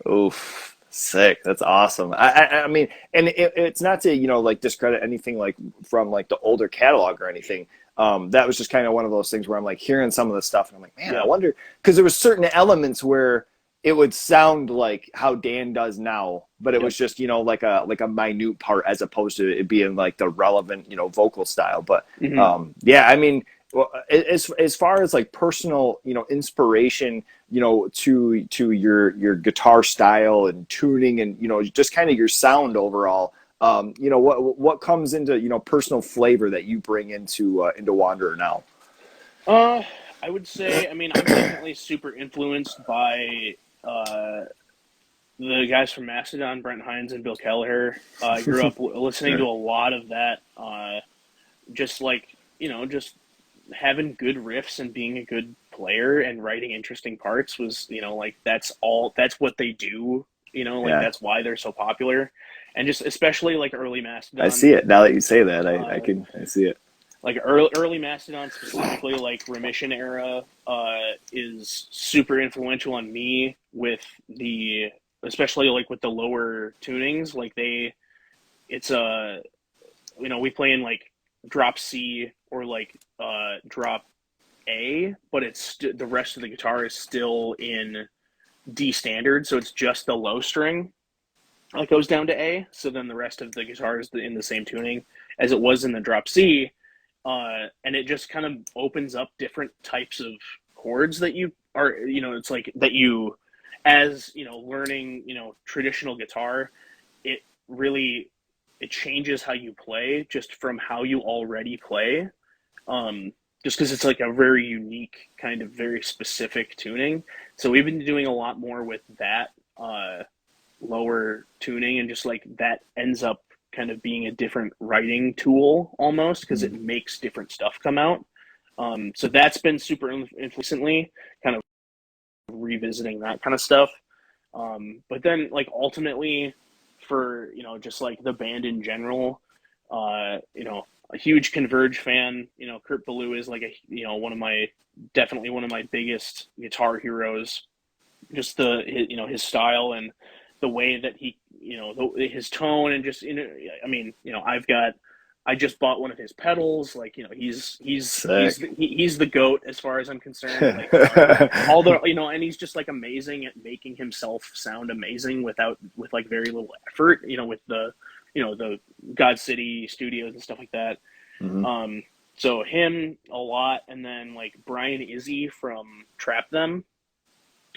Oof. Sick. That's awesome. I mean, and it's not to, like discredit anything like from like the older catalog or anything. That was just kind of one of those things where I'm like hearing some of the stuff and I'm like, man, I Yeah, wonder, because there was certain elements where it would sound like how Dan does now, but it yep. was just, like a minute part as opposed to it being like the relevant, vocal style. But Hmm. yeah, I mean, well, as far as like personal, inspiration, to your guitar style and tuning and just kind of your sound overall. What comes into personal flavor that you bring into Wanderer now? Uh, I would say, I mean, I'm definitely super influenced by uh, the guys from Mastodon, Brent Hines and Bill Kelleher. I grew up listening to Sure. a lot of that. Just like, just having good riffs and being a good player and writing interesting parts was, like that's what they do, like Yeah, that's why they're so popular. And just especially like early I Mastodon, see it now that you say that. uh, I see it. like early Mastodon specifically, like Remission era, is super influential on me with the, especially like with the lower tunings. Like it's we play in like drop C or like drop A, but the rest of the guitar is still in D standard, so it's just the low string that goes down to A. So then the rest of the guitar is in the same tuning as it was in the drop C, and it just kind of opens up different types of chords that you are, it's like that you, as learning, traditional guitar, it really it changes how you play just from how you already play. Just because it's like a very unique kind of very specific tuning. So we've been doing a lot more with that lower tuning, and just like that ends up kind of being a different writing tool almost because it Mhm. makes different stuff come out. So that's been super recently, kind of revisiting that kind of stuff. But then like ultimately for, just like the band in general, a huge Converge fan, Kurt Ballou is like definitely one of my biggest guitar heroes. Just his style and the way that he, his tone and just, I mean, I just bought one of his pedals. Like, Sick. he's the goat as far as I'm concerned. Like, all the, and he's just like amazing at making himself sound amazing with like very little effort. With the God City studios and stuff like that. Hmm. Um, so him a lot, and then like Brian Izzy from Trap Them,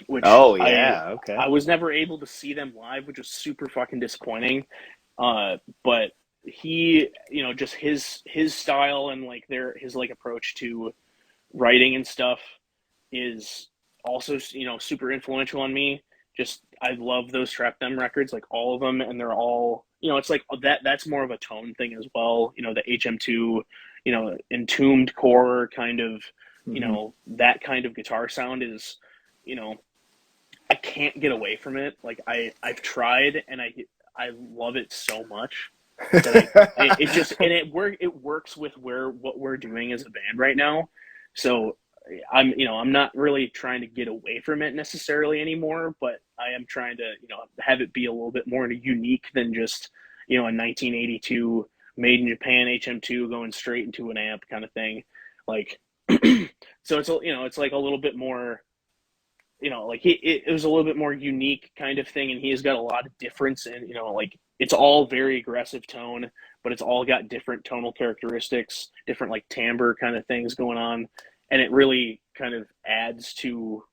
which Oh I yeah. Okay. I was never able to see them live, which was super fucking disappointing. But he, just his style and like his like approach to writing and stuff is also, super influential on me. Just I love those Trap Them records, like all of them, and they're all, it's like that's more of a tone thing as well. The HM2, entombed core kind of, Hmm. that kind of guitar sound is, you know, I can't get away from it. Like I've tried and I love it so much that it just, and it works with what we're doing as a band right now. So I'm not really trying to get away from it necessarily anymore, but I am trying to, have it be a little bit more unique than just, a 1982 made in Japan HM2 going straight into an amp kind of thing. Like, so it's like a little bit more, like it was a little bit more unique kind of thing, and he has got a lot of difference, and like it's all very aggressive tone, but it's all got different tonal characteristics, different like timbre kind of things going on, and it really kind of adds to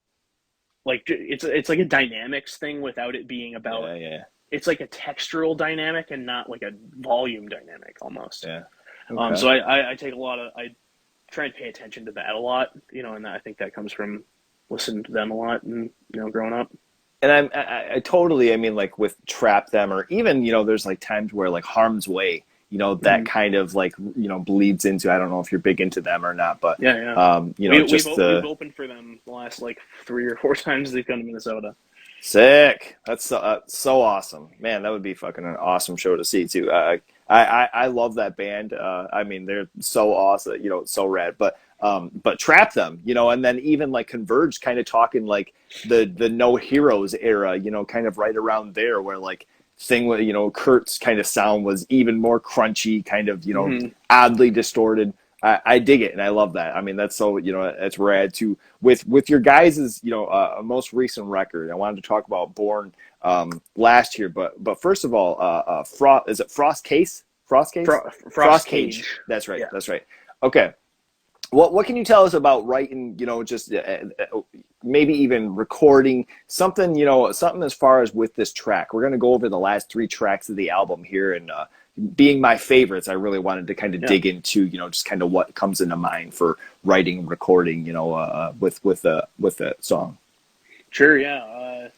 like it's like a dynamics thing without it being about. Yeah. Yeah. It's like a textural dynamic and not like a volume dynamic almost. Yeah. Okay. So I take a lot of I try and pay attention to that a lot, and I think that comes from listening to them a lot and growing up. And I totally, I mean, like with Trap Them, or even, there's like times where like Harm's Way, that Mm-hmm. kind of like, bleeds into, I don't know if you're big into them or not, but, Yeah, yeah. just We've the opened for them the last like 3 or 4 times they've come to Minnesota. sick. That's so awesome, man. That would be fucking an awesome show to see too. I love that band. I mean, they're so awesome, so rad. But but Trap Them, you know, and then even like Converge, kind of talking like the No Heroes era, you know, kind of right around there, where like thing with, you know, Kurt's kind of sound was even more crunchy, kind of, you know, Mm-hmm. oddly distorted. I dig it, and I love that. I mean, that's so, you know, that's rad too. With your guys' you know, most recent record, I wanted to talk about Bourn last year, but first of all, is it Frost Case? Frost Case? Frost Frost Cage. Cage. That's right. Yeah. That's right. Okay. What can you tell us about writing? You know, just maybe even recording something. You know, something as far as with this track. We're going to go over the last three tracks of the album here, and being my favorites, I really wanted to kind of Yeah. dig into, you know, just kind of what comes into mind for writing, recording. You know, with the song. Sure. Yeah.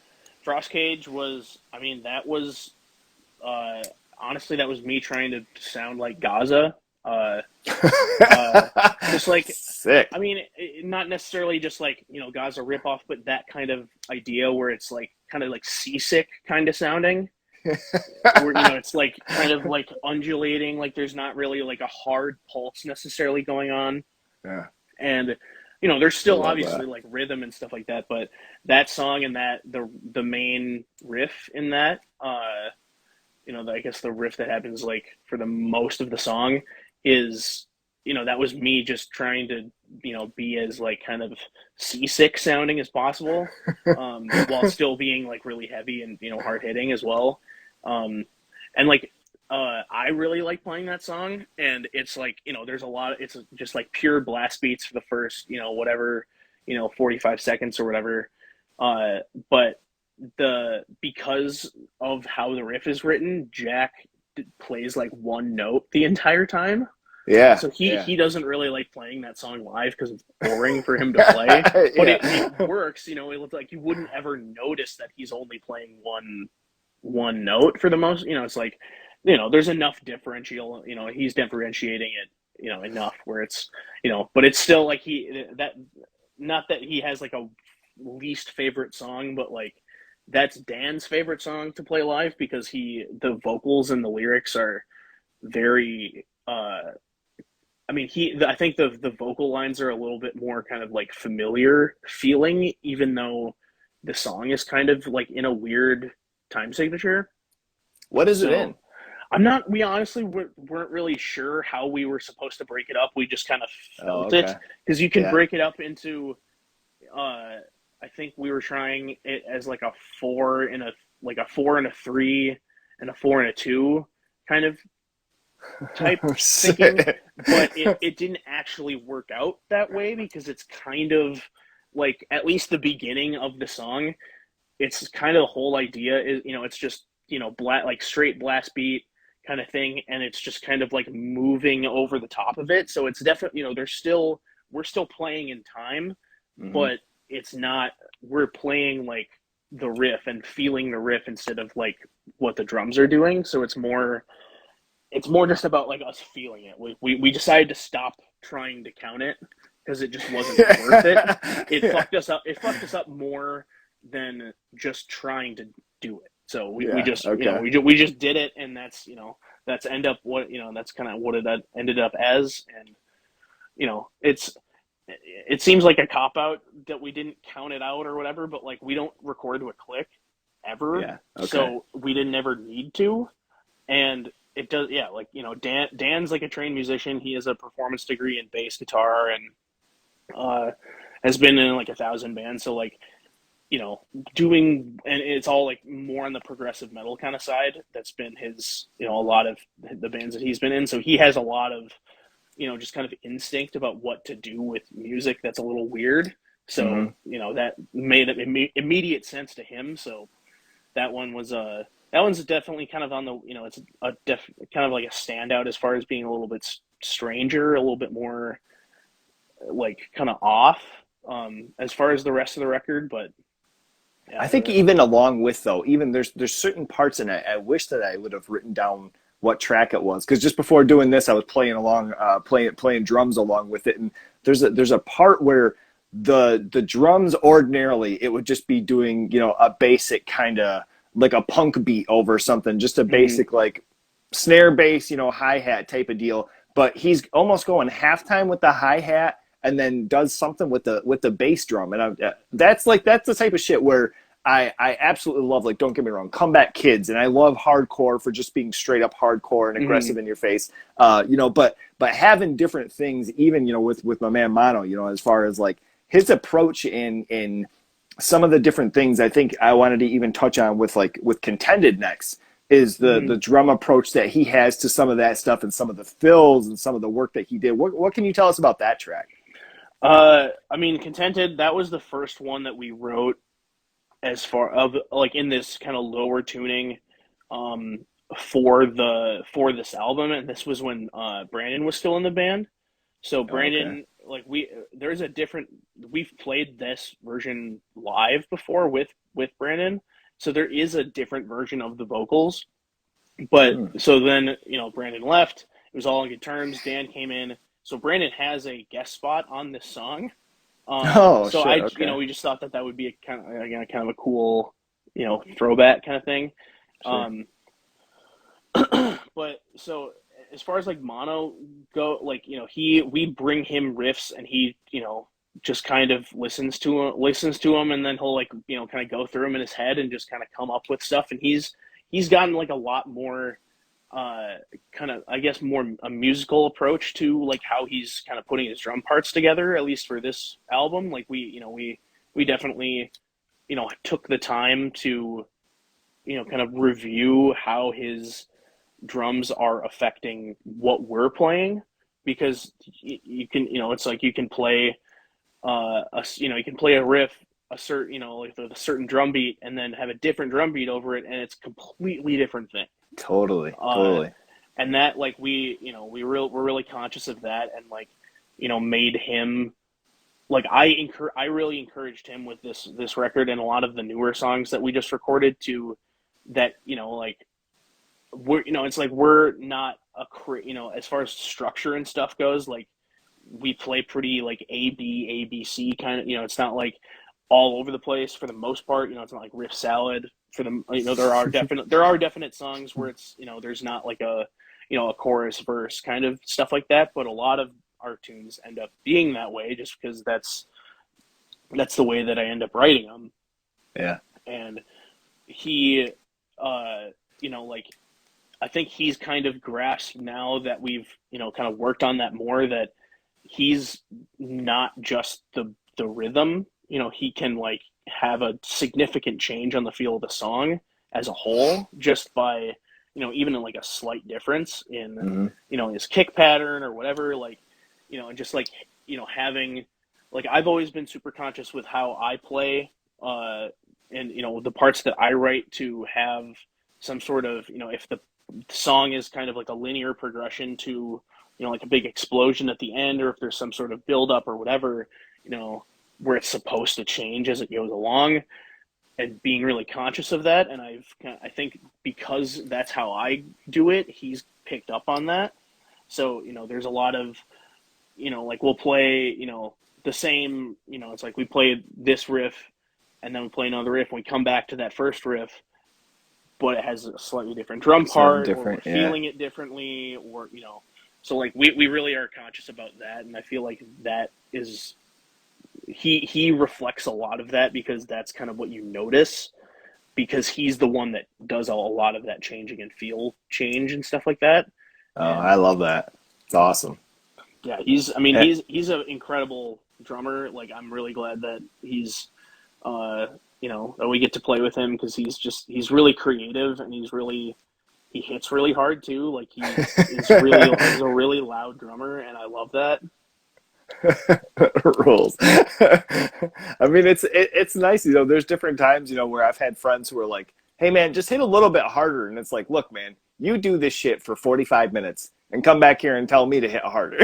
Frost Cage was. I mean, that was uh, honestly that was me trying to sound like Gaza. Uh, uh, just like Sick. I mean, not necessarily just like, you know, Gaza ripoff, but that kind of idea where it's like kind of like seasick kind of sounding, where, you know, it's like kind of like undulating, like there's not really like a hard pulse necessarily going on, Yeah, and you know, there's I still love obviously that. like rhythm and stuff like that, but that song and that the main riff in that, you know, I guess the riff that happens like for the most of the song is, you know, that was me just trying to, you know, be as like kind of seasick sounding as possible, while still being like really heavy and, you know, hard hitting as well. Um, and like, I really like playing that song, and it's like, you know, there's a lot of, it's just like pure blast beats for the first, you know, whatever, you know, 45 seconds or whatever. Uh, but because of how the riff is written, Jack plays like one note the entire time. Yeah, So yeah, he doesn't really like playing that song live because it's boring for him to play. But it yeah. works, you know. It looks like you wouldn't ever notice that he's only playing one note for the most. You know, it's like, you know, there's enough differential. You know, he's differentiating it, you know, enough where it's, you know, but it's still like that. Not that he has like a least favorite song, but like that's Dan's favorite song to play live because the vocals and the lyrics are very I mean, I think the vocal lines are a little bit more kind of like familiar feeling, even though the song is kind of like in a weird time signature. What is it in? So we honestly weren't really sure how we were supposed to break it up. We just kind of Oh, felt it okay. because you can Yeah. break it up into, I think we were trying it as like a like a four and a three and a four and a two kind of type thinking, but it didn't actually work out that way because it's kind of like at least the beginning of the song, it's kind of the whole idea is, you know, it's just, you know, like straight blast beat kind of thing, and it's just kind of like moving over the top of it. So it's definitely, you know, we're still playing in time, Hmm. but it's not, we're playing like the riff and feeling the riff instead of like what the drums are doing. So it's more just about like us feeling it. We decided to stop trying to count it because it just wasn't worth it. It Yeah. fucked us up. It fucked us up more than just trying to do it. So we Yeah. just, you know, Okay. we just did it, and that's, you know, that's end up what, you know, that's kind of what it ended up as. And you know, it seems like a cop out that we didn't count it out or whatever, but like we don't record to a click ever, Yeah. Okay. so we didn't ever need to. And it does, yeah, like, you know, Dan's like a trained musician. He has a performance degree in bass guitar, and uh has been in like 1,000 bands. So like, you know, doing, and it's all like more on the progressive metal kind of side. That's been his, you know, a lot of the bands that he's been in. So he has a lot of, you know, just kind of instinct about what to do with music that's a little weird. Hmm. So, you know, that made immediate sense to him. So that one's definitely kind of on the, you know, it's kind of like a standout as far as being a little bit stranger, a little bit more like kind of off, as far as the rest of the record. But yeah, I think even along with though, even there's certain parts, and I wish that I would have written down what track it was, because just before doing this, I was playing along, playing drums along with it, and there's a part where the drums ordinarily it would just be doing, you know, a basic kind of like a punk beat over something, just a mm-hmm. basic like snare bass, you know, hi hat type of deal, but he's almost going halftime with the hi hat and then does something with the bass drum, and that's the type of shit where I absolutely love. Like, don't get me wrong, Comeback Kids, and I love hardcore for just being straight up hardcore and Mm-hmm. aggressive in your face. But having different things, even with my man Mono, as far as like his approach in some of the different things, I think I wanted to even touch on with Contended next is Mm-hmm. the drum approach that he has to some of that stuff and some of the fills and some of the work that he did. What can you tell us about that track? I mean, Contented, that was the first one that we wrote as far of like in this kind of lower tuning um for this album, and this was when Brandon was still in the band. So Oh, okay. Brandon, like we've played this version live before with Brandon. So there is a different version of the vocals. But Hmm. so then, Brandon left. It was all on good terms. Dan came in. So Brandon has a guest spot on this song. Oh So shit. Okay. we just thought that that would be a kind of a cool, throwback kind of thing. Sure. Um, but so as far as like Mono go, like, we bring him riffs and he, just kind of listens to him, and then he'll like, kind of go through them in his head and just kind of come up with stuff. And he's gotten like a lot more kind of, I guess, more a musical approach to like how he's kind of putting his drum parts together, at least for this album. Like we definitely, took the time to, kind of review how his drums are affecting what we're playing, because you can, it's like you can play you can play a riff a certain, like with a certain drum beat, and then have a different drum beat over it, and it's a completely different thing. Totally. uh Totally. and that, like, we're really conscious of that, and like, made him, like, I really encouraged him with this record and a lot of the newer songs that we just recorded to that, like, it's like we're not as far as structure and stuff goes, like, we play pretty like ABC kind of, it's not like all over the place for the most part. It's not like riff salad for the, there are definite songs where it's, there's not like a chorus verse kind of stuff like that, but a lot of our tunes end up being that way just because that's the way that I end up writing them. Yeah. And he, like, I think he's kind of grasped now that we've, kind of worked on that more, that he's not just the rhythm. He can like have a significant change on the feel of the song as a whole just by, even in like a slight difference in, Hmm. his kick pattern or whatever, like, and just like, having, like, I've always been super conscious with how I play, and the parts that I write to have some sort of, if the song is kind of like a linear progression to, like a big explosion at the end, or if there's some sort of build up or whatever, where it's supposed to change as it goes along, and being really conscious of that. And I think because that's how I do it, he's picked up on that. So, there's a lot of, like, we'll play, the same, it's like we play this riff and then we play another riff and we come back to that first riff, but it has a slightly different drum Something part, or we're different. Yeah. feeling it differently, or, so like we really are conscious about that. And I feel like that is, he reflects a lot of that, because that's kind of what you notice, because he's the one that does a lot of that changing and feel change and stuff like that. Oh, I And love that. It's awesome. yeah, he's, I mean, Eh, he's an incredible drummer. Like, I'm really glad that he's, uh, that we get to play with him, because he's really creative, and he hits really hard too. Like, he's a really loud drummer, and I love that. Rules. I mean, it's nice. There's different times, where I've had friends who are like, "Hey, man, just hit a little bit harder," and it's like, "Look, man, you do this shit for 45 minutes and come back here and tell me to hit harder."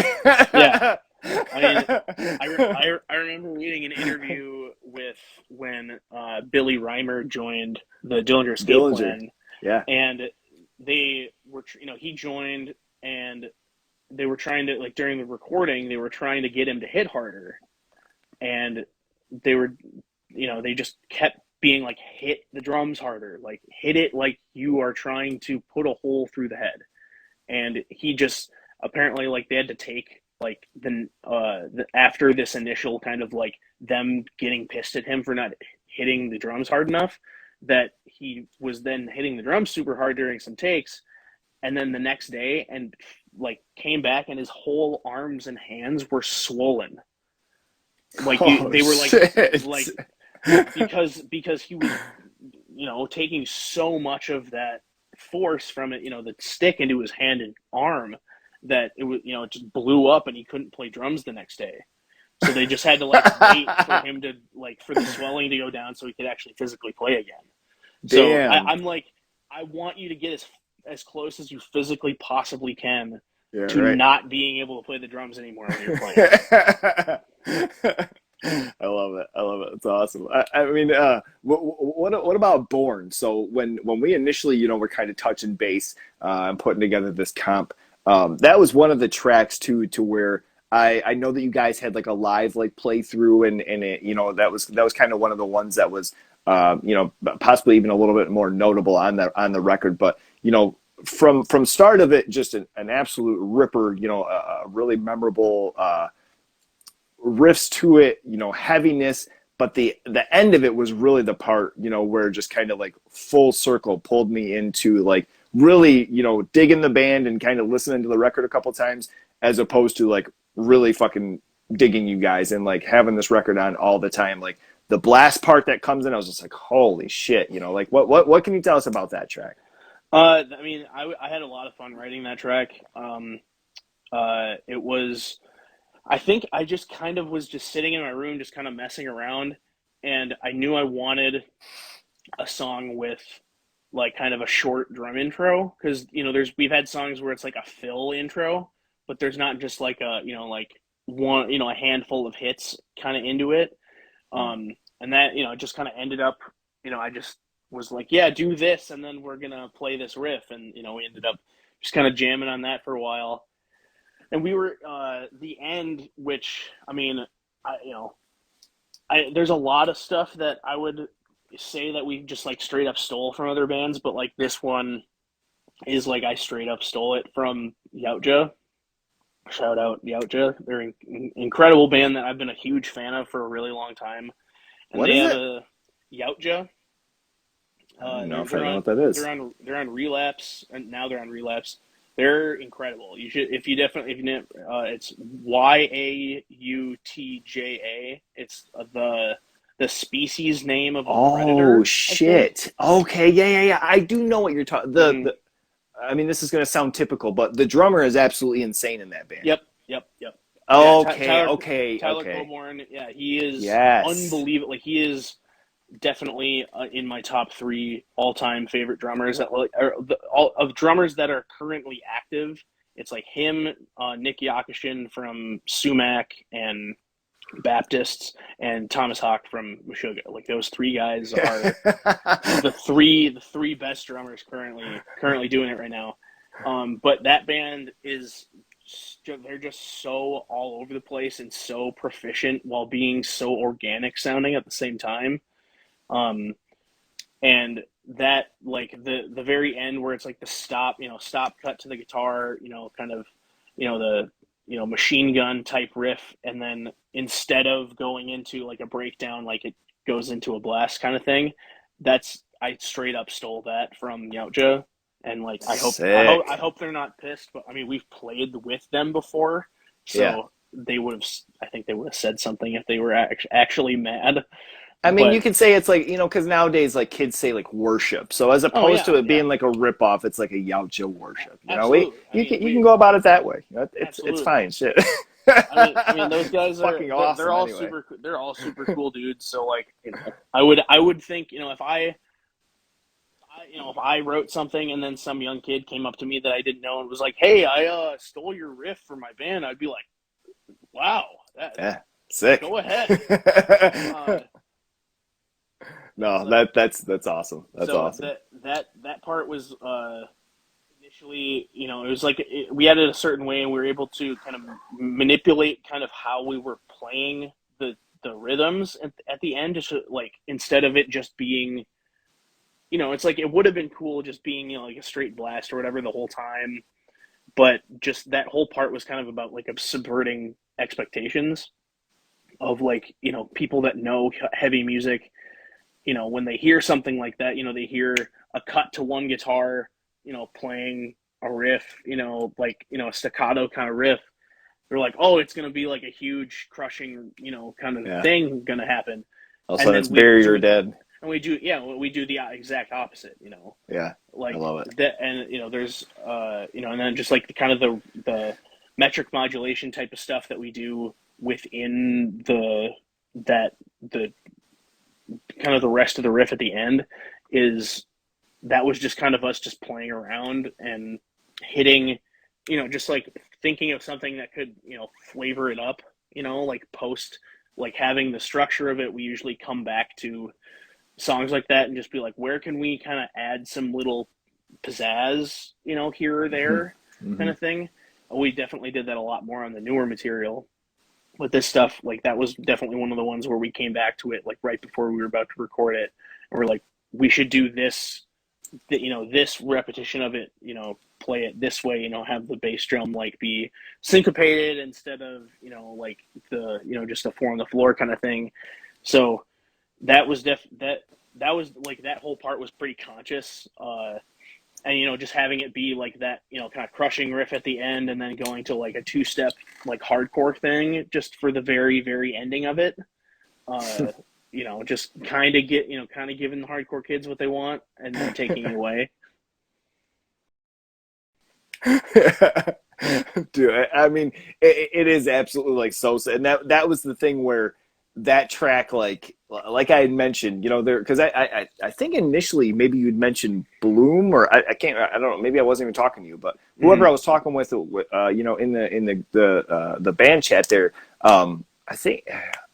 Yeah, I mean, I remember reading an interview with when Billy Reimer joined the Dillinger Escape Dillinger. Plan, Yeah. and they were, he joined, and they were trying to, like, during the recording, they were trying to get him to hit harder, and they were, they just kept being like, hit the drums harder, like, hit it like you are trying to put a hole through the head. And he just, apparently, like, they had to take like after this initial kind of like them getting pissed at him for not hitting the drums hard enough, that he was then hitting the drums super hard during some takes, and then the next day and like came back and his whole arms and hands were swollen. Like Oh they were shit. like because he was, you know, taking so much of that force from it, you know, the stick into his hand and arm, that it was, you know, it just blew up and he couldn't play drums the next day. So they just had to like wait for him to like for the swelling to go down so he could actually physically play again. So Damn. I'm like, I want you to get as close as you physically possibly can Yeah, to right. not being able to play the drums anymore when you're playing. I love it. I love it. It's awesome. I mean, what about Bourn? So when we initially, you know, were kind of touching base and putting together this comp, that was one of the tracks too, to where I know that you guys had like a live like playthrough, and it, you know, that was kind of one of the ones that was you know, possibly even a little bit more notable on the record. But you know, from start of it, just an absolute ripper. You know, a really memorable riffs to it. You know, heaviness. But the end of it was really the part, you know, where just kind of like full circle pulled me into like really, you know, digging the band and kind of listening to the record a couple times, as opposed to like really fucking digging you guys and like having this record on all the time. Like the blast part that comes in, I was just like, holy shit, you know, like what can you tell us about that track? I mean, I had a lot of fun writing that track. It was, I think I just kind of was just sitting in my room, just kind of messing around, and I knew I wanted a song with like kind of a short drum intro, because you know we've had songs where it's like a fill intro, but there's not just like a, you know, like one, you know, a handful of hits kind of into it. And that, you know, it just kind of ended up, you know, I just was like, yeah, do this, and then we're gonna play this riff, and you know, we ended up just kind of jamming on that for a while, and we were the end, which I mean, you know, there's a lot of stuff that I would say that we just like straight up stole from other bands, but like this one is like I straight up stole it from Yautja. Shout out Yautja. They're an incredible band that I've been a huge fan of for a really long time. And What they is have it? a Yautja. I don't even know if I They're know on what that is. they're on Relapse, and now they're on Relapse. They're incredible. You should, if you definitely, if you it's Yautja. It's the species name of a Oh predator, I think. shit. Okay, yeah. I do know what you're talking. Mm-hmm. The I mean, this is going to sound typical, but the drummer is absolutely insane in that band. Yep. Yeah, Okay, okay, Tyler okay. Coburn. Yeah, he is Yes. unbelievable. Like he is definitely in my top three all time favorite drummers. That like all of drummers that are currently active. It's like him, Nick Yakishin from Sumac and Baptists, and Thomas Hawk from Meshuggah. Like those three guys are the three best drummers currently doing it right now. But that band is, they're just so all over the place and so proficient while being so organic sounding at the same time. Um, and that like the very end where it's like the stop, you know, stop cut to the guitar, you know, kind of, you know, the, you know, machine gun type riff, and then instead of going into like a breakdown, like it goes into a blast kind of thing. That's, I straight up stole that from Yautja, and like I Sick. hope they're not pissed, but I mean we've played with them before, Yeah. so they would have, I think they would have said something if they were actually mad. I mean, you But could say it's like, you know, because nowadays, like, kids say, like, worship. So as oh opposed to it being like a ripoff, it's like a Yautja worship. You know, absolutely. I you mean, can go about it that way. You know, it's absolutely. fine. Shit. I mean, those guys are, Fucking they're awesome all anyway. super, they're all super cool dudes. So like, you know, I would think, you know, you know, if I wrote something and then some young kid came up to me that I didn't know and was like, "Hey, I stole your riff for my band," I'd be like, "Wow, Yeah. Sick. go ahead." Um, No, so that's awesome. That's so awesome. that part was initially, you know, it was like we had it a certain way, and we were able to kind of manipulate kind of how we were playing the rhythms at the end, just like instead of it just being, you know, it's like it would have been cool just being, you know, like a straight blast or whatever the whole time, but just that whole part was kind of about like subverting expectations of like people that know heavy music. When they hear something like that, they hear a cut to one guitar, playing a riff, like a staccato kind of riff. They're like, oh, it's gonna be like a huge crushing, kind of Yeah. thing gonna happen, All of a and sudden then it's bury or dead. we do, yeah, we do the exact opposite, Yeah. I like love it. that. And there's and then just like the kind of the metric modulation type of stuff that we do within that the kind of the rest of the riff at the end is that was just kind of us just playing around and hitting, just like thinking of something that could, flavor it up, like post, like having the structure of it. We usually come back to songs like that and just be like, where can we kind of add some little pizzazz, here or Hmm. there, kind Hmm. of thing. We definitely did that a lot more on the newer material. With this stuff, like that was definitely one of the ones where we came back to it like right before we were about to record it, and we're like, we should do this, this repetition of it, play it this way, have the bass drum like be syncopated instead of like the just a four on the floor kind of thing. So that was that was like that whole part was pretty conscious. And just having it be like that, kind of crushing riff at the end, and then going to like a two-step like hardcore thing just for the very very ending of it. uh just kind of kind of giving the hardcore kids what they want and then taking it away. Dude, I mean, it is absolutely like Sosa, and that was the thing where that track, like I had mentioned, there because I think initially maybe you'd mentioned Bloom, or I can't, I don't know, maybe I wasn't even talking to you, but whoever Mm-hmm. I was talking with, in the band chat there, I think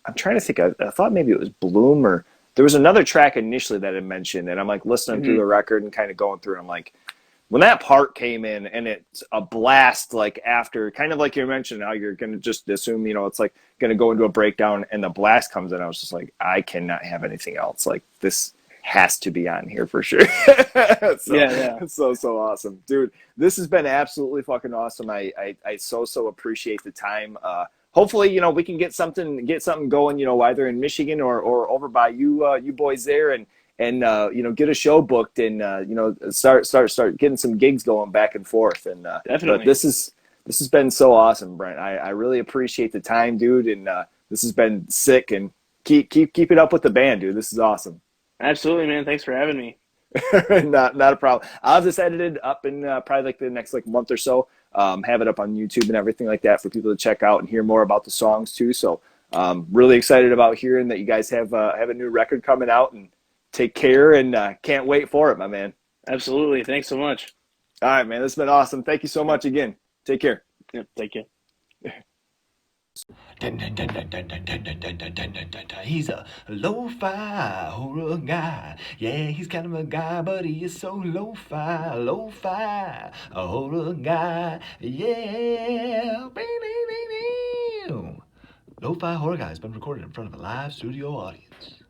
I'm trying to think. I thought maybe it was Bloom, or there was another track initially that I mentioned, and I'm like listening through Mm-hmm. the record and kind of going through, and I'm like, when that part came in and it's a blast, like after, kind of like you mentioned, how you're going to just assume, it's like going to go into a breakdown and the blast comes in. I was just like, I cannot have anything else. Like, this has to be on here for sure. so, Yeah, yeah. so awesome, dude. This has been absolutely fucking awesome. I so appreciate the time. Hopefully, we can get something going, either in Michigan or over by you boys there, and get a show booked, and start getting some gigs going back and forth. And but Definitely. this has been so awesome, Brent. I really appreciate the time, dude, and this has been sick. And keep it up with the band, dude. This is awesome. Absolutely, man. Thanks for having me. Not a problem. I'll have this edited up in probably like the next like month or so. Have it up on YouTube and everything like that for people to check out and hear more about the songs too. So really excited about hearing that you guys have a new record coming out, and take care, and can't wait for it, my man. Absolutely. Thanks so much. All right, man. This has been awesome. Thank you so Yep. much again. Take care. Yep. Thank you. He's a lo-fi horror guy. Yeah, he's kind of a guy, but he is so lo-fi, lo-fi, a horror guy. Yeah. Lo-fi horror guy has been recorded in front of a live studio audience.